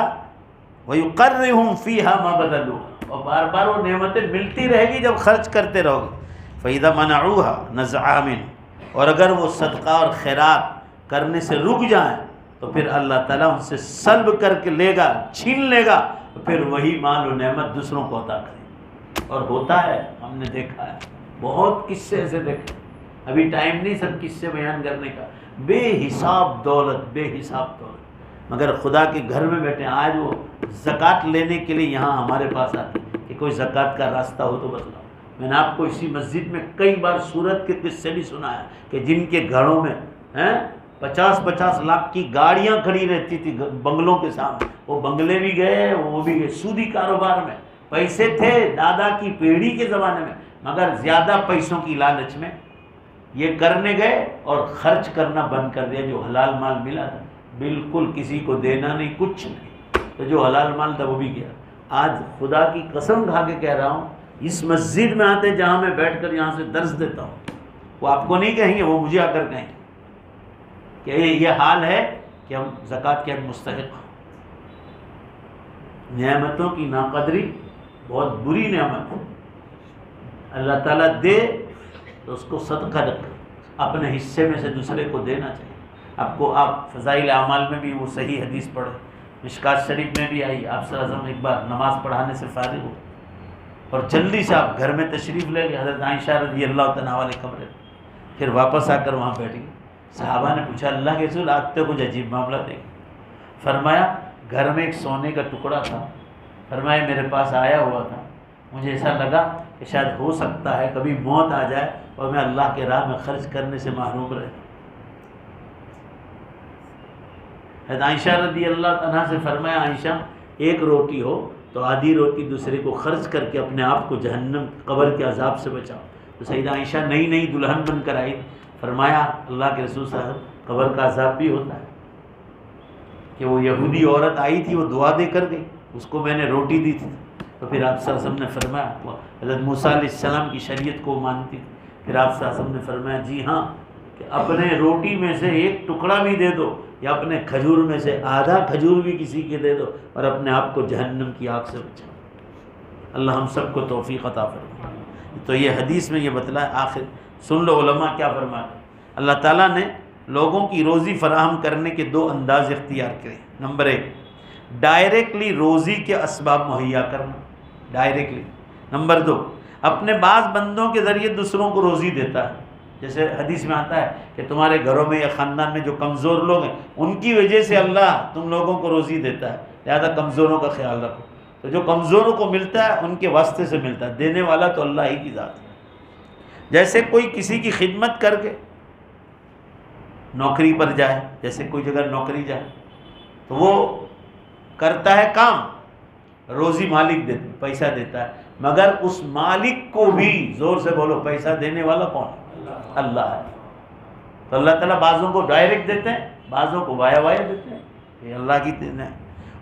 [SPEAKER 1] وَيُقَرِّهُمْ فِيهَا مَا بَذَلُوا، اور بار بار وہ نعمتیں ملتی رہے گی جب خرچ کرتے رہو گے۔ فَإِذَا مَنَعُوهَا نَزَعَ مِنْهُ، اور اگر وہ صدقہ اور خیرات کرنے سے رک جائیں تو پھر اللہ تعالیٰ ان سے سلب کر کے لے گا، چھین لے گا، تو پھر وہی مال و نعمت دوسروں کو عطا کرے۔ اور ہوتا ہے، ہم نے دیکھا ہے، بہت قصے ایسے دیکھے، ابھی ٹائم نہیں سب قصے بیان کرنے کا، بے حساب دولت، بے حساب دولت، مگر خدا کے گھر میں بیٹھے ہیں۔ آج وہ زکوٰۃ لینے کے لیے یہاں ہمارے پاس آتے ہیں کہ کوئی زکوٰۃ کا راستہ ہو تو بتلاؤ۔ میں نے آپ کو اسی مسجد میں کئی بار سورت کے قصے بھی سنایا کہ جن کے گھروں میں 50-50 لاکھ کی گاڑیاں کھڑی رہتی تھی بنگلوں کے سامنے، وہ بنگلے بھی گئے، وہ بھی گئے سودی کاروبار میں، پیسے تھے دادا کی پیڑھی کے زمانے میں، مگر زیادہ پیسوں کی لالچ میں یہ کرنے گئے اور خرچ کرنا بند کر دیا۔ جو حلال مال ملا تھا بالکل کسی کو دینا نہیں، کچھ نہیں، تو جو حلال مال تھا وہ بھی گیا۔ آج خدا کی قسم کھا کے کہہ رہا ہوں، اس مسجد میں آتے جہاں میں بیٹھ کر یہاں سے درس دیتا ہوں، وہ آپ کو نہیں کہیں گے، وہ مجھے آ کر کہیں گے کہ یہ حال ہے کہ ہم زکوٰۃ کے مستحق ہیں۔ نعمتوں کی ناقدری بہت بری نعمت ہے۔ اللہ تعالیٰ دے تو اس کو صدقہ رکھ، اپنے حصے میں سے دوسرے کو دینا چاہیے۔ آپ فضائل اعمال میں بھی وہ صحیح حدیث پڑھیں، مشکات شریف میں بھی آئی، آپ صلی اللہ علیہ وسلم ایک بار نماز پڑھانے سے فارغ ہو اور جلدی سے آپ گھر میں تشریف لے گئے، حضرت عائشہ رضی اللہ تعالیٰ والے کمرے میں، پھر واپس آ کر وہاں بیٹھ گئے۔ صحابہ نے پوچھا اللہ کے رسول آج تو کچھ عجیب معاملہ دیکھا۔ فرمایا گھر میں ایک سونے کا ٹکڑا تھا، فرمایا میرے پاس آیا ہوا تھا، مجھے ایسا لگا کہ شاید ہو سکتا ہے کبھی موت آ جائے اور میں اللہ کے راہ میں خرچ کرنے سے محروم رہے۔ حضرت عائشہ رضی اللہ عنہا سے فرمایا عائشہ ایک روٹی ہو تو آدھی روٹی دوسرے کو خرچ کر کے اپنے آپ کو جہنم قبر کے عذاب سے بچاؤ۔ تو سیدہ عائشہ نئی نئی دلہن بن کر آئی، فرمایا اللہ کے رسول صاحب قبر کا عذاب بھی ہوتا ہے کہ وہ یہودی عورت آئی تھی، وہ دعا دے کر گئی، اس کو میں نے روٹی دی تھی، تو پھر آپ صلی اللہ علیہ وسلم نے فرمایا وہ حضرت موسیٰ علیہ السلام کی شریعت کو مانتی تھی، پھر آپ صلی اللہ علیہ وسلم نے فرمایا جی ہاں کہ اپنے روٹی میں سے ایک ٹکڑا بھی دے دو یا اپنے کھجور میں سے آدھا کھجور بھی کسی کے دے دو اور اپنے آپ کو جہنم کی آگ سے بچاؤ۔ اللہ ہم سب کو توفیق عطا فرمائے۔ تو یہ حدیث میں یہ بتلایا، آخر سن لو علماء کیا فرمایا۔ اللہ تعالیٰ نے لوگوں کی روزی فراہم کرنے کے دو انداز اختیار کرے۔ نمبر 1 ڈائریکٹلی روزی کے اسباب مہیا کرنا، ڈائریکٹلی۔ نمبر 2 اپنے بعض بندوں کے ذریعے دوسروں کو روزی دیتا ہے، جیسے حدیث میں آتا ہے کہ تمہارے گھروں میں یا خاندان میں جو کمزور لوگ ہیں ان کی وجہ سے اللہ تم لوگوں کو روزی دیتا ہے، لہذا کمزوروں کا خیال رکھو۔ تو جو کمزوروں کو ملتا ہے ان کے واسطے سے ملتا ہے، دینے والا تو اللہ ہی کی ذات ہے۔ جیسے کوئی کسی کی خدمت کر کے نوکری پر جائے، جیسے کوئی جگہ نوکری جائے تو وہ کرتا ہے کام، روزی مالک دیتا، پیسہ دیتا ہے، مگر اس مالک کو بھی زور سے بولو پیسہ دینے والا کون ہے؟ اللہ ہے۔ تو اللہ تعالیٰ بعضوں کو ڈائریکٹ دیتے ہیں، بعضوں کو وایا وایا دیتے ہیں، یہ اللہ کی دین ہے۔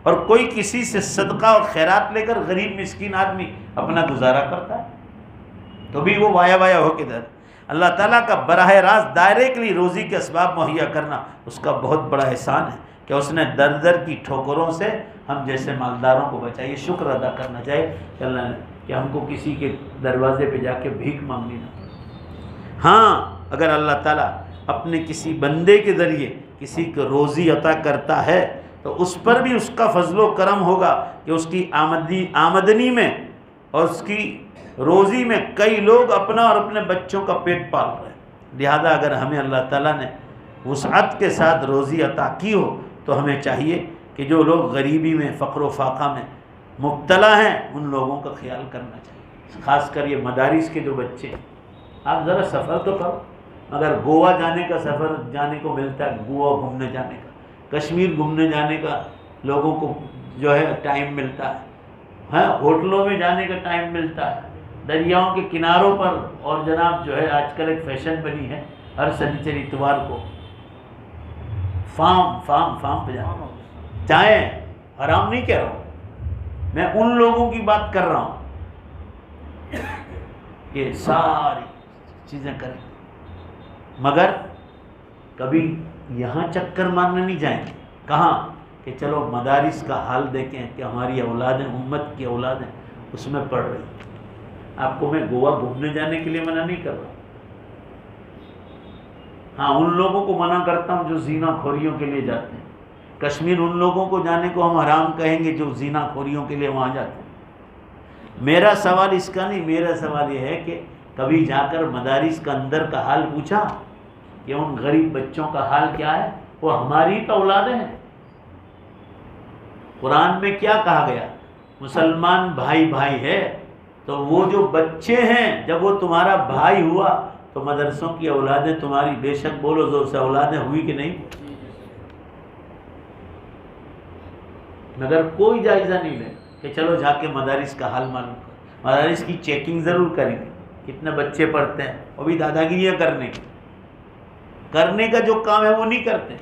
[SPEAKER 1] اور کوئی کسی سے صدقہ اور خیرات لے کر غریب مسکین آدمی اپنا گزارا کرتا ہے تو بھی وہ وایا وایا ہو کے در۔ اللہ تعالیٰ کا براہ راست ڈائریکٹلی روزی کے اسباب مہیا کرنا اس کا بہت بڑا احسان ہے کہ اس نے در در کی ٹھوکروں سے ہم جیسے مالداروں کو بچائے۔ شکر ادا کرنا چاہیے کہ اللہ نے کہ ہم کو کسی کے دروازے پہ جا کے بھیک مانگنی نہ۔ ہاں اگر اللہ تعالیٰ اپنے کسی بندے کے ذریعے کسی کو روزی عطا کرتا ہے تو اس پر بھی اس کا فضل و کرم ہوگا کہ اس کی آمدنی میں اور اس کی روزی میں کئی لوگ اپنا اور اپنے بچوں کا پیٹ پال رہے ہیں۔ لہذا اگر ہمیں اللہ تعالیٰ نے وسعت کے ساتھ روزی عطا کی ہو تو ہمیں چاہیے کہ جو لوگ غریبی میں فقر و فاقہ میں مبتلا ہیں ان لوگوں کا خیال کرنا چاہیے، خاص کر یہ مدارس کے جو بچے ہیں۔ آپ ذرا سفر تو کرو، اگر گوا جانے کا سفر جانے کو ملتا ہے، گوا گھومنے جانے کا، کشمیر گھومنے جانے کا لوگوں کو جو ہے ٹائم ملتا ہے، ہوٹلوں میں جانے کا ٹائم ملتا ہے، دریاؤں کے کناروں پر، اور جناب جو ہے آج کل ایک فیشن بنی ہے ہر سنیچر اتوار کو فارم پہ جانا. چاہیں حرام نہیں کہہ رہا ہوں، میں ان لوگوں کی بات کر رہا ہوں کہ ساری چیزیں کریں، مگر کبھی یہاں چکر مارنے نہیں جائیں گے. کہاں کہ چلو مدارس کا حال دیکھیں کہ ہماری اولادیں، امت کی اولادیں اس میں پڑھ رہی. آپ کو میں گوا گھومنے جانے کے لیے منع نہیں کر رہا، ہاں ان لوگوں کو منع کرتا ہوں جو زنا خوریوں کے لیے جاتے ہیں. کشمیر ان لوگوں کو جانے کو ہم حرام کہیں گے جو زنا خوریوں کے لیے وہاں جاتے ہیں. میرا سوال اس کا نہیں، میرا سوال یہ ہے کہ کبھی جا کر مدارس کا اندر کا حال پوچھا کہ ان غریب بچوں کا حال کیا ہے؟ وہ ہماری تو اولادیں ہیں. قرآن میں کیا کہا گیا؟ مسلمان بھائی بھائی ہے، تو وہ جو بچے ہیں جب وہ تمہارا بھائی ہوا تو مدرسوں کی اولادیں تمہاری، بے شک بولو زور سے، اولادیں ہوئی کہ نہیں؟ مگر کوئی جائزہ نہیں لے کہ چلو جا کے مدارس کا حال معلوم کرو. مدارس کی چیکنگ ضرور کریں گے، کتنے بچے پڑھتے ہیں، وہ بھی دادا گیریاں کرنے کا جو کام ہے وہ نہیں کرتے.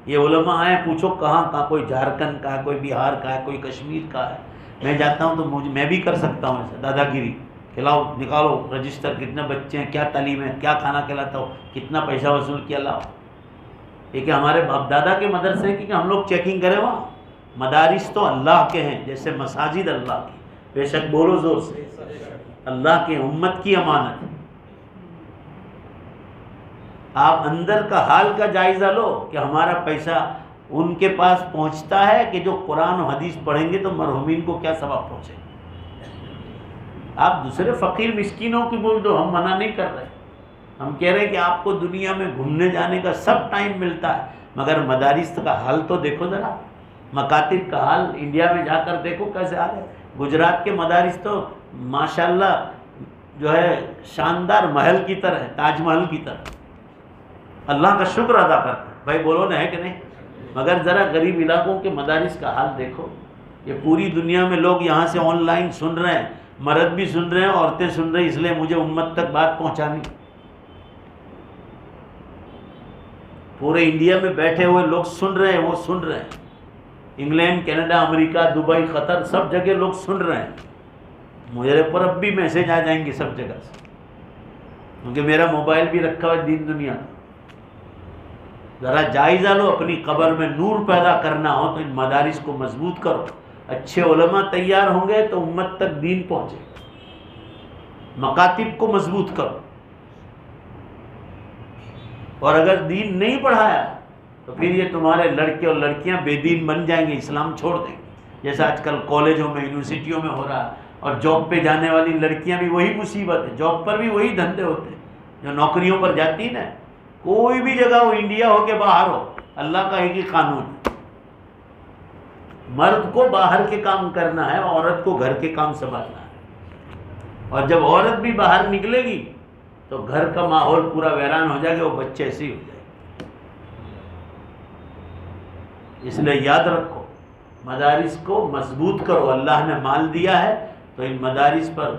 [SPEAKER 1] یہ علماء آئے پوچھو کہاں کوئی جھارکھنڈ کا ہے، کوئی بہار کا ہے، کوئی کشمیر کا ہے. میں جاتا ہوں تو میں بھی کر سکتا ہوں ایسا دادا گیری. کھلاؤ نکالو رجسٹر، کتنے بچے ہیں، کیا تعلیم ہے، کیا کھانا کھلاتا ہو، کتنا پیسہ وصول کیا، لاؤ. یہ کہ ہمارے باپ دادا کے مدرسے ہیں کہ ہم لوگ چیکنگ کریں وہاں؟ مدارس تو اللہ کے ہیں، جیسے مساجد اللہ کی. بے شک بولو زور سے، اللہ کے، امت کی امانت ہے. آپ اندر کا حال کا جائزہ لو کہ ہمارا پیسہ ان کے پاس پہنچتا ہے کہ جو قرآن و حدیث پڑھیں گے تو مرحومین کو کیا ثواب پہنچے. آپ دوسرے فقیر مسکینوں کی بول دو، ہم منع نہیں کر رہے. ہم کہہ رہے ہیں کہ آپ کو دنیا میں گھومنے جانے کا سب ٹائم ملتا ہے، مگر مدارس کا حال تو دیکھو ذرا. مکاتب کا حال انڈیا میں جا کر دیکھو کیسے حال ہے. گجرات کے مدارس تو ماشاءاللہ جو ہے شاندار محل کی طرح ہے، تاج محل کی طرح. اللہ کا شکر ادا کرتا ہے. بھائی بولو نا، ہے کہ نہیں؟ مگر ذرا غریب علاقوں کے مدارس کا حال دیکھو. یہ پوری دنیا میں لوگ یہاں سے آن لائن سن رہے ہیں، مرد بھی سن رہے ہیں، عورتیں سن رہی ہیں، اس لیے مجھے امت تک بات پہنچانی. پورے انڈیا میں بیٹھے ہوئے لوگ سن رہے ہیں، وہ سن رہے ہیں. انگلینڈ، کینیڈا، امریکہ، دبئی، قطر، سب جگہ لوگ سن رہے ہیں. مجھے پر اب بھی میسج آ جائیں گے سب جگہ سے، کیونکہ میرا موبائل بھی رکھا ہوا ہے دین دنیا. ذرا جائزہ لو، اپنی قبر میں نور پیدا کرنا ہو تو ان مدارس کو مضبوط کرو. اچھے علماء تیار ہوں گے تو امت تک دین پہنچے. مکاتب کو مضبوط کرو، اور اگر دین نہیں پڑھایا تو پھر یہ تمہارے لڑکے اور لڑکیاں بے دین بن جائیں گے، اسلام چھوڑ دیں گے. جیسا آج کل کالجوں میں، یونیورسٹیوں میں ہو رہا ہے. اور جاب پہ جانے والی لڑکیاں بھی وہی مصیبت ہے، جاب پر بھی وہی دھندے ہوتے ہیں. جو نوکریوں پر جاتی نا، کوئی بھی جگہ ہو، انڈیا ہو کہ باہر ہو، اللہ کا ایک ہی قانون ہے. مرد کو باہر کے کام کرنا ہے، عورت کو گھر کے کام سنبھالنا ہے. اور جب عورت بھی باہر نکلے گی تو گھر کا ماحول پورا ویران ہو جائے گا، وہ بچے ایسے ہی ہو جائے گا. اس لیے یاد رکھو، مدارس کو مضبوط کرو. اللہ نے مال دیا ہے تو ان مدارس پر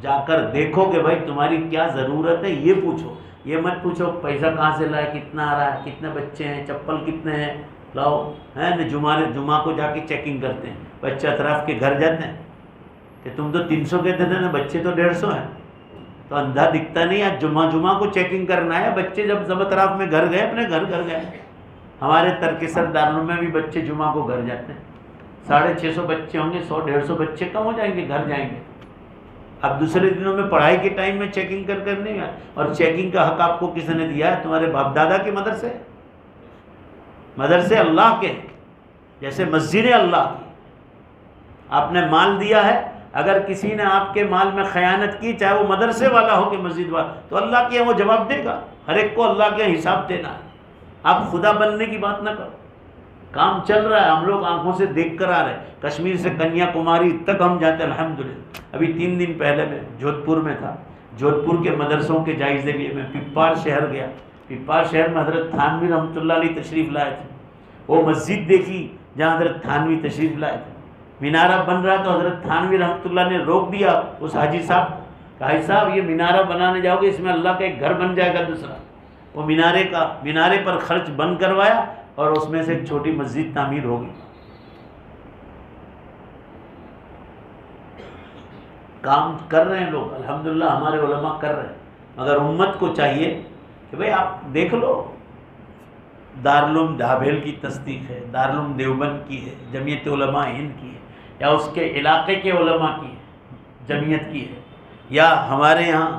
[SPEAKER 1] جا کر دیکھو کہ بھائی تمہاری کیا ضرورت ہے. یہ پوچھو، یہ مت پوچھو پیسہ کہاں سے لائے، کتنا آ رہا ہے، کتنے بچے ہیں، چپل کتنے ہیں، لاؤ. ہے نا، جمعہ کو جا کے چیکنگ کرتے ہیں. بچے اطراف کے گھر جاتے ہیں کہ تم تو 300 کہتے تھے نا، بچے تو 150 ہیں. تو اندھا دکھتا نہیں. آج جمعہ کو چیکنگ کرنا ہے. بچے جب اطراف میں گھر گئے، اپنے گھر گئے. ہمارے ترکسر دارالعلوم میں بھی بچے جمعہ کو گھر جاتے ہیں. 650 بچے ہوں گے، 100-150 بچے کم ہو جائیں گے، گھر جائیں گے. اب دوسرے دنوں میں پڑھائی کے ٹائم میں چیکنگ کر نہیں ہے. اور چیکنگ کا حق آپ کو کس نے دیا ہے؟ تمہارے باپ دادا کے مدرسے اللہ کے، جیسے مسجد اللہ کی. آپ نے مال دیا ہے، اگر کسی نے آپ کے مال میں خیانت کی، چاہے وہ مدرسے والا ہو کہ مسجد والا، تو اللہ کے وہ جواب دے گا. ہر ایک کو اللہ کے حساب دینا ہے. آپ خدا بننے کی بات نہ کرو. کام چل رہا ہے، ہم لوگ آنکھوں سے دیکھ کر آ رہے ہیں. کشمیر سے کنیا کماری تک ہم جاتے ہیں الحمدللہ. ابھی 3 دن پہلے میں جودھپور میں تھا. جودھپور کے مدرسوں کے جائزے لیے میں پپار شہر گیا. پپار شہر میں حضرت تھانوی رحمۃ اللہ علیہ تشریف لائے تھے. وہ مسجد دیکھی جہاں حضرت تھانوی تشریف لائے تھے. مینارہ بن رہا تو حضرت تھانوی رحمۃ اللہ نے روک دیا اس حاجی صاحب کو بھائی صاحب یہ مینارہ بنانے جاؤ گے، اس میں اللہ کا ایک گھر بن جائے گا دوسرا۔ وہ مینارے پر خرچ بند کروایا اور اس میں سے ایک چھوٹی مسجد تعمیر ہوگی۔ کام کر رہے ہیں لوگ، الحمدللہ ہمارے علماء کر رہے ہیں، مگر امت کو چاہیے کہ بھئی آپ دیکھ لو، دارالعلوم ڈھابیل کی تصدیق ہے، دارالعلوم دیوبند کی ہے، جمعیت علماء ہند کی ہے، یا اس کے علاقے کے علماء کی ہے، جمعیت کی ہے، یا ہمارے یہاں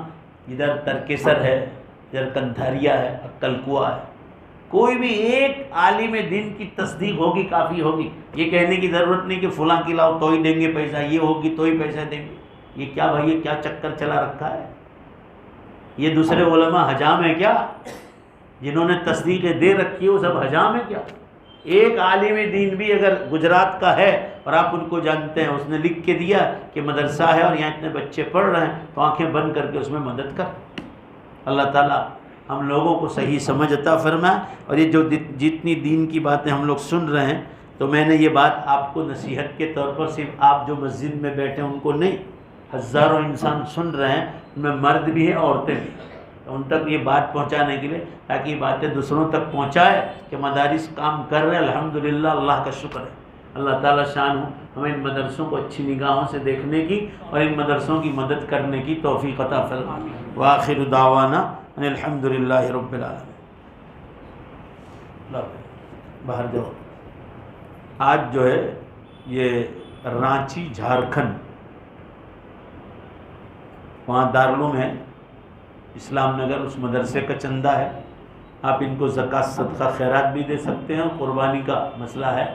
[SPEAKER 1] ادھر ترکیسر ہے، ادھر کنتھاریا ہے، کلکوا ہے، کوئی بھی ایک عالم دین کی تصدیق ہوگی کافی ہوگی۔ یہ کہنے کی ضرورت نہیں کہ فلاں کی لاؤ تو ہی دیں گے پیسہ، یہ ہوگی تو ہی پیسہ دیں گے۔ یہ کیا بھائی، یہ کیا چکر چلا رکھا ہے؟ یہ دوسرے علماء حجام ہے کیا؟ جنہوں نے تصدیقیں دے رکھی ہے وہ سب حجام ہے کیا؟ ایک عالم دین بھی اگر گجرات کا ہے اور آپ ان کو جانتے ہیں، اس نے لکھ کے دیا کہ مدرسہ ہے اور یہاں اتنے بچے پڑھ رہے ہیں، تو آنکھیں بند کر کے اس میں مدد کر۔ اللہ تعالیٰ ہم لوگوں کو صحیح سمجھ عطا فرمائے۔ اور یہ جو جتنی دین کی باتیں ہم لوگ سن رہے ہیں، تو میں نے یہ بات آپ کو نصیحت کے طور پر، صرف آپ جو مسجد میں بیٹھے ہیں ان کو نہیں، ہزاروں انسان سن رہے ہیں، ان میں مرد بھی ہیں عورتیں بھی ہیں، تو ان تک یہ بات پہنچانے کے لیے، تاکہ یہ باتیں دوسروں تک پہنچائے کہ مدارس کام کر رہے ہیں، الحمدللہ، اللہ کا شکر ہے۔ اللہ تعالیٰ شان ہو ہمیں ان مدرسوں کو اچھی نگاہوں سے دیکھنے کی اور ان مدرسوں کی مدد کرنے کی توفیق عطا فرمائے۔ وآخر دعوانا ان الحمدللہ رب العالمین۔ باہر جاؤ۔ آج جو ہے یہ رانچی جھارکھنڈ، وہاں دارالعلوم ہے اسلام نگر، اس مدرسے کا چندہ ہے، آپ ان کو زکوٰۃ صدقہ خیرات بھی دے سکتے ہیں، قربانی کا مسئلہ ہے،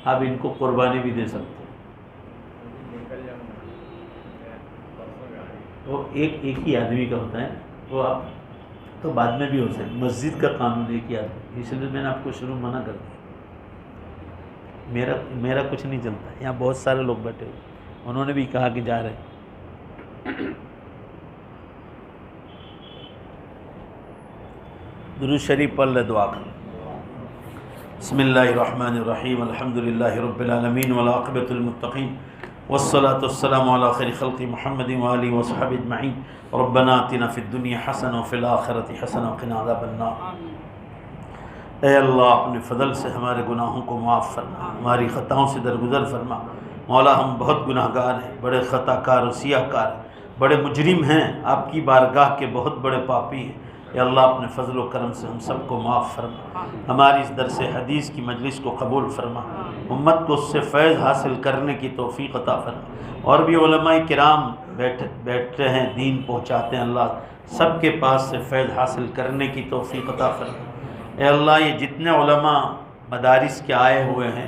[SPEAKER 1] آپ ان کو قربانی بھی دے سکتے ہیں۔ وہ ایک ہی آدمی کا ہوتا ہے، وہ آپ تو بعد میں بھی ہو سکے، مسجد کا قانون ایک ہی آدمی، اس لیے میں نے آپ کو شروع منع کر دیا۔ میرا کچھ نہیں چلتا، یہاں بہت سارے لوگ بیٹھے ہوئے، انہوں نے بھی کہا کہ جا رہے ہیں۔ درود شریف پڑھ لے، دعا کر۔ بسم اللہ الرحمن الرحیم، الحمدللہ رب العالمین والعاقبۃ للمتقین والصلاة والسلام علی خیر خلق محمد وآلہ وصحبہ اجمعین۔ ربنا آتنا فی الدنیا حسنہ وفی الآخرۃ حسنہ وقنا عذاب النار۔ اے اللہ اپنے فضل سے ہمارے گناہوں کو معاف فرما، ہماری خطاؤں سے درگزر فرما۔ مولا ہم بہت گناہ گار ہیں، بڑے خطا کار و سیاہ کار، بڑے مجرم ہیں، آپ کی بارگاہ کے بہت بڑے پاپی ہیں۔ اے اللہ اپنے فضل و کرم سے ہم سب کو معاف فرما، ہماری اس درس حدیث کی مجلس کو قبول فرما، امت کو اس سے فیض حاصل کرنے کی توفیق عطا فرما۔ اور بھی علماء کرام بیٹھتے ہیں، دین پہنچاتے ہیں، اللہ سب کے پاس سے فیض حاصل کرنے کی توفیق عطا فرما۔ اے اللہ یہ جتنے علماء مدارس کے آئے ہوئے ہیں،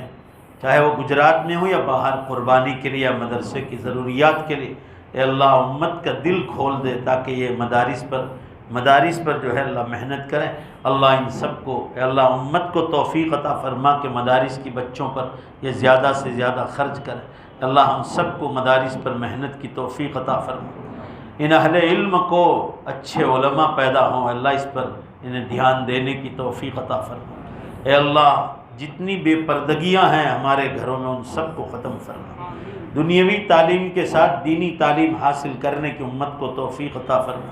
[SPEAKER 1] چاہے وہ گجرات میں ہوں یا باہر، قربانی کے لیے یا مدرسے کی ضروریات کے لیے، اے اللہ امت کا دل کھول دے تاکہ یہ مدارس پر جو ہے اللہ محنت کریں۔ اللہ ان سب کو، اے اللہ امت کو توفیق عطا فرما کہ مدارس کی بچوں پر یہ زیادہ سے زیادہ خرچ کریں۔ اللہ ہم سب کو مدارس پر محنت کی توفیق عطا فرما۔ ان اہل علم کو اچھے علماء پیدا ہوں، اللہ اس پر انہیں دھیان دینے کی توفیق عطا فرما۔ اے اللہ جتنی بے پردگیاں ہیں ہمارے گھروں میں ان سب کو ختم فرما، دنیاوی تعلیم کے ساتھ دینی تعلیم حاصل کرنے کی امت کو توفیق عطا فرما۔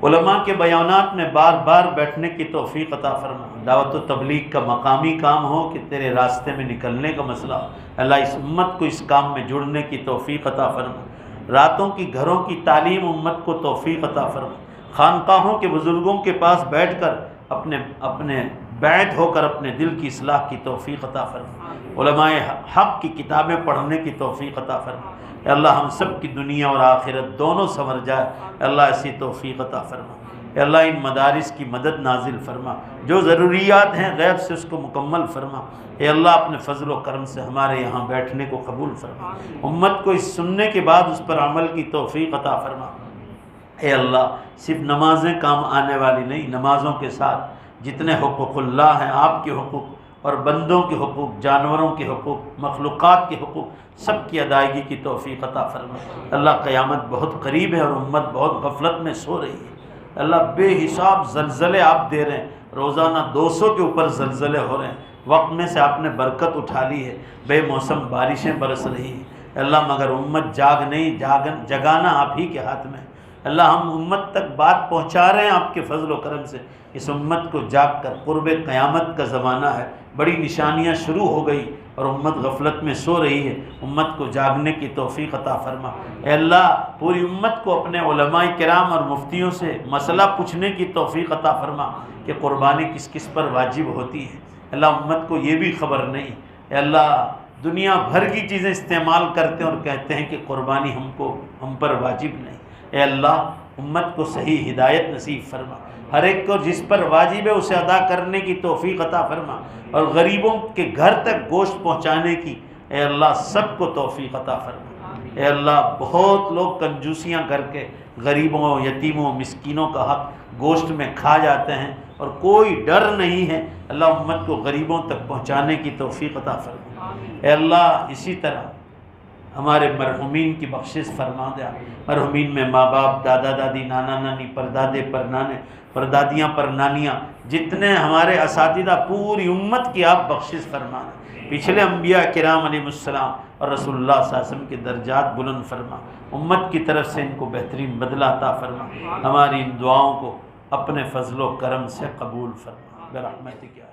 [SPEAKER 1] علماء کے بیانات میں بار بار بیٹھنے کی توفیق عطا فرما۔ دعوت و تبلیغ کا مقامی کام ہو کہ تیرے راستے میں نکلنے کا مسئلہ ہو، اللہ اس امت کو اس کام میں جڑنے کی توفیق عطا فرما۔ راتوں کی گھروں کی تعلیم امت کو توفیق عطا فرما۔ خانقاہوں کے بزرگوں کے پاس بیٹھ کر اپنے بیعت ہو کر اپنے دل کی اصلاح کی توفیق عطا فرما۔ علماء حق کی کتابیں پڑھنے کی توفیق عطا فرما۔ اے اللہ ہم سب کی دنیا اور آخرت دونوں سنور جائے، اے اللہ ایسی توفیق عطا فرما۔ اے اللہ ان مدارس کی مدد نازل فرما، جو ضروریات ہیں غیب سے اس کو مکمل فرما۔ اے اللہ اپنے فضل و کرم سے ہمارے یہاں بیٹھنے کو قبول فرما، امت کو اس سننے کے بعد اس پر عمل کی توفیق عطا فرما۔ اے اللہ صرف نمازیں کام آنے والی نہیں، نمازوں کے ساتھ جتنے حقوق اللہ ہیں، آپ کے حقوق اور بندوں کے حقوق، جانوروں کے حقوق، مخلوقات کے حقوق، سب کی ادائیگی کی توفیق عطا فرما۔ اللہ قیامت بہت قریب ہے اور امت بہت غفلت میں سو رہی ہے، اللہ بے حساب زلزلے آپ دے رہے ہیں، روزانہ 200 کے اوپر زلزلے ہو رہے ہیں، وقت میں سے آپ نے برکت اٹھا لی ہے، بے موسم بارشیں برس رہی ہیں، اللہ مگر امت جاگ نہیں، جگانا آپ ہی کے ہاتھ میں۔ اللہ ہم امت تک بات پہنچا رہے ہیں آپ کے فضل و کرم سے، اس امت کو جاگ کر، قرب قیامت کا زمانہ ہے، بڑی نشانیاں شروع ہو گئی اور امت غفلت میں سو رہی ہے، امت کو جاگنے کی توفیق عطا فرما۔ اے اللہ پوری امت کو اپنے علماء کرام اور مفتیوں سے مسئلہ پوچھنے کی توفیق عطا فرما کہ قربانی کس کس پر واجب ہوتی ہے۔ اللہ امت کو یہ بھی خبر نہیں، اے اللہ دنیا بھر کی چیزیں استعمال کرتے ہیں اور کہتے ہیں کہ قربانی ہم پر واجب نہیں۔ اے اللہ امت کو صحیح ہدایت نصیب فرما، ہر ایک کو جس پر واجب ہے اسے ادا کرنے کی توفیق عطا فرما، اور غریبوں کے گھر تک گوشت پہنچانے کی اے اللہ سب کو توفیق عطا فرما۔ اے اللہ بہت لوگ کنجوسیاں کر کے غریبوں، یتیموں، مسکینوں کا حق گوشت میں کھا جاتے ہیں اور کوئی ڈر نہیں ہے، اللہ امت کو غریبوں تک پہنچانے کی توفیق عطا فرما۔ اے اللہ اسی طرح ہمارے مرحومین کی بخشش فرما دیا، مرحومین میں ماں باپ، دادا دادی، نانا نانی، پردادے پرنانے، پردادیاں پرنانیاں، جتنے ہمارے اساتذہ، پوری امت کی آپ بخشش فرما دیں، پچھلے انبیاء کرام علیہ السلام اور رسول اللہ صلی اللہ علیہ وسلم کے درجات بلند فرما، امت کی طرف سے ان کو بہترین بدلہ عطا فرما، ہماری ان دعاؤں کو اپنے فضل و کرم سے قبول فرما برحمتک یا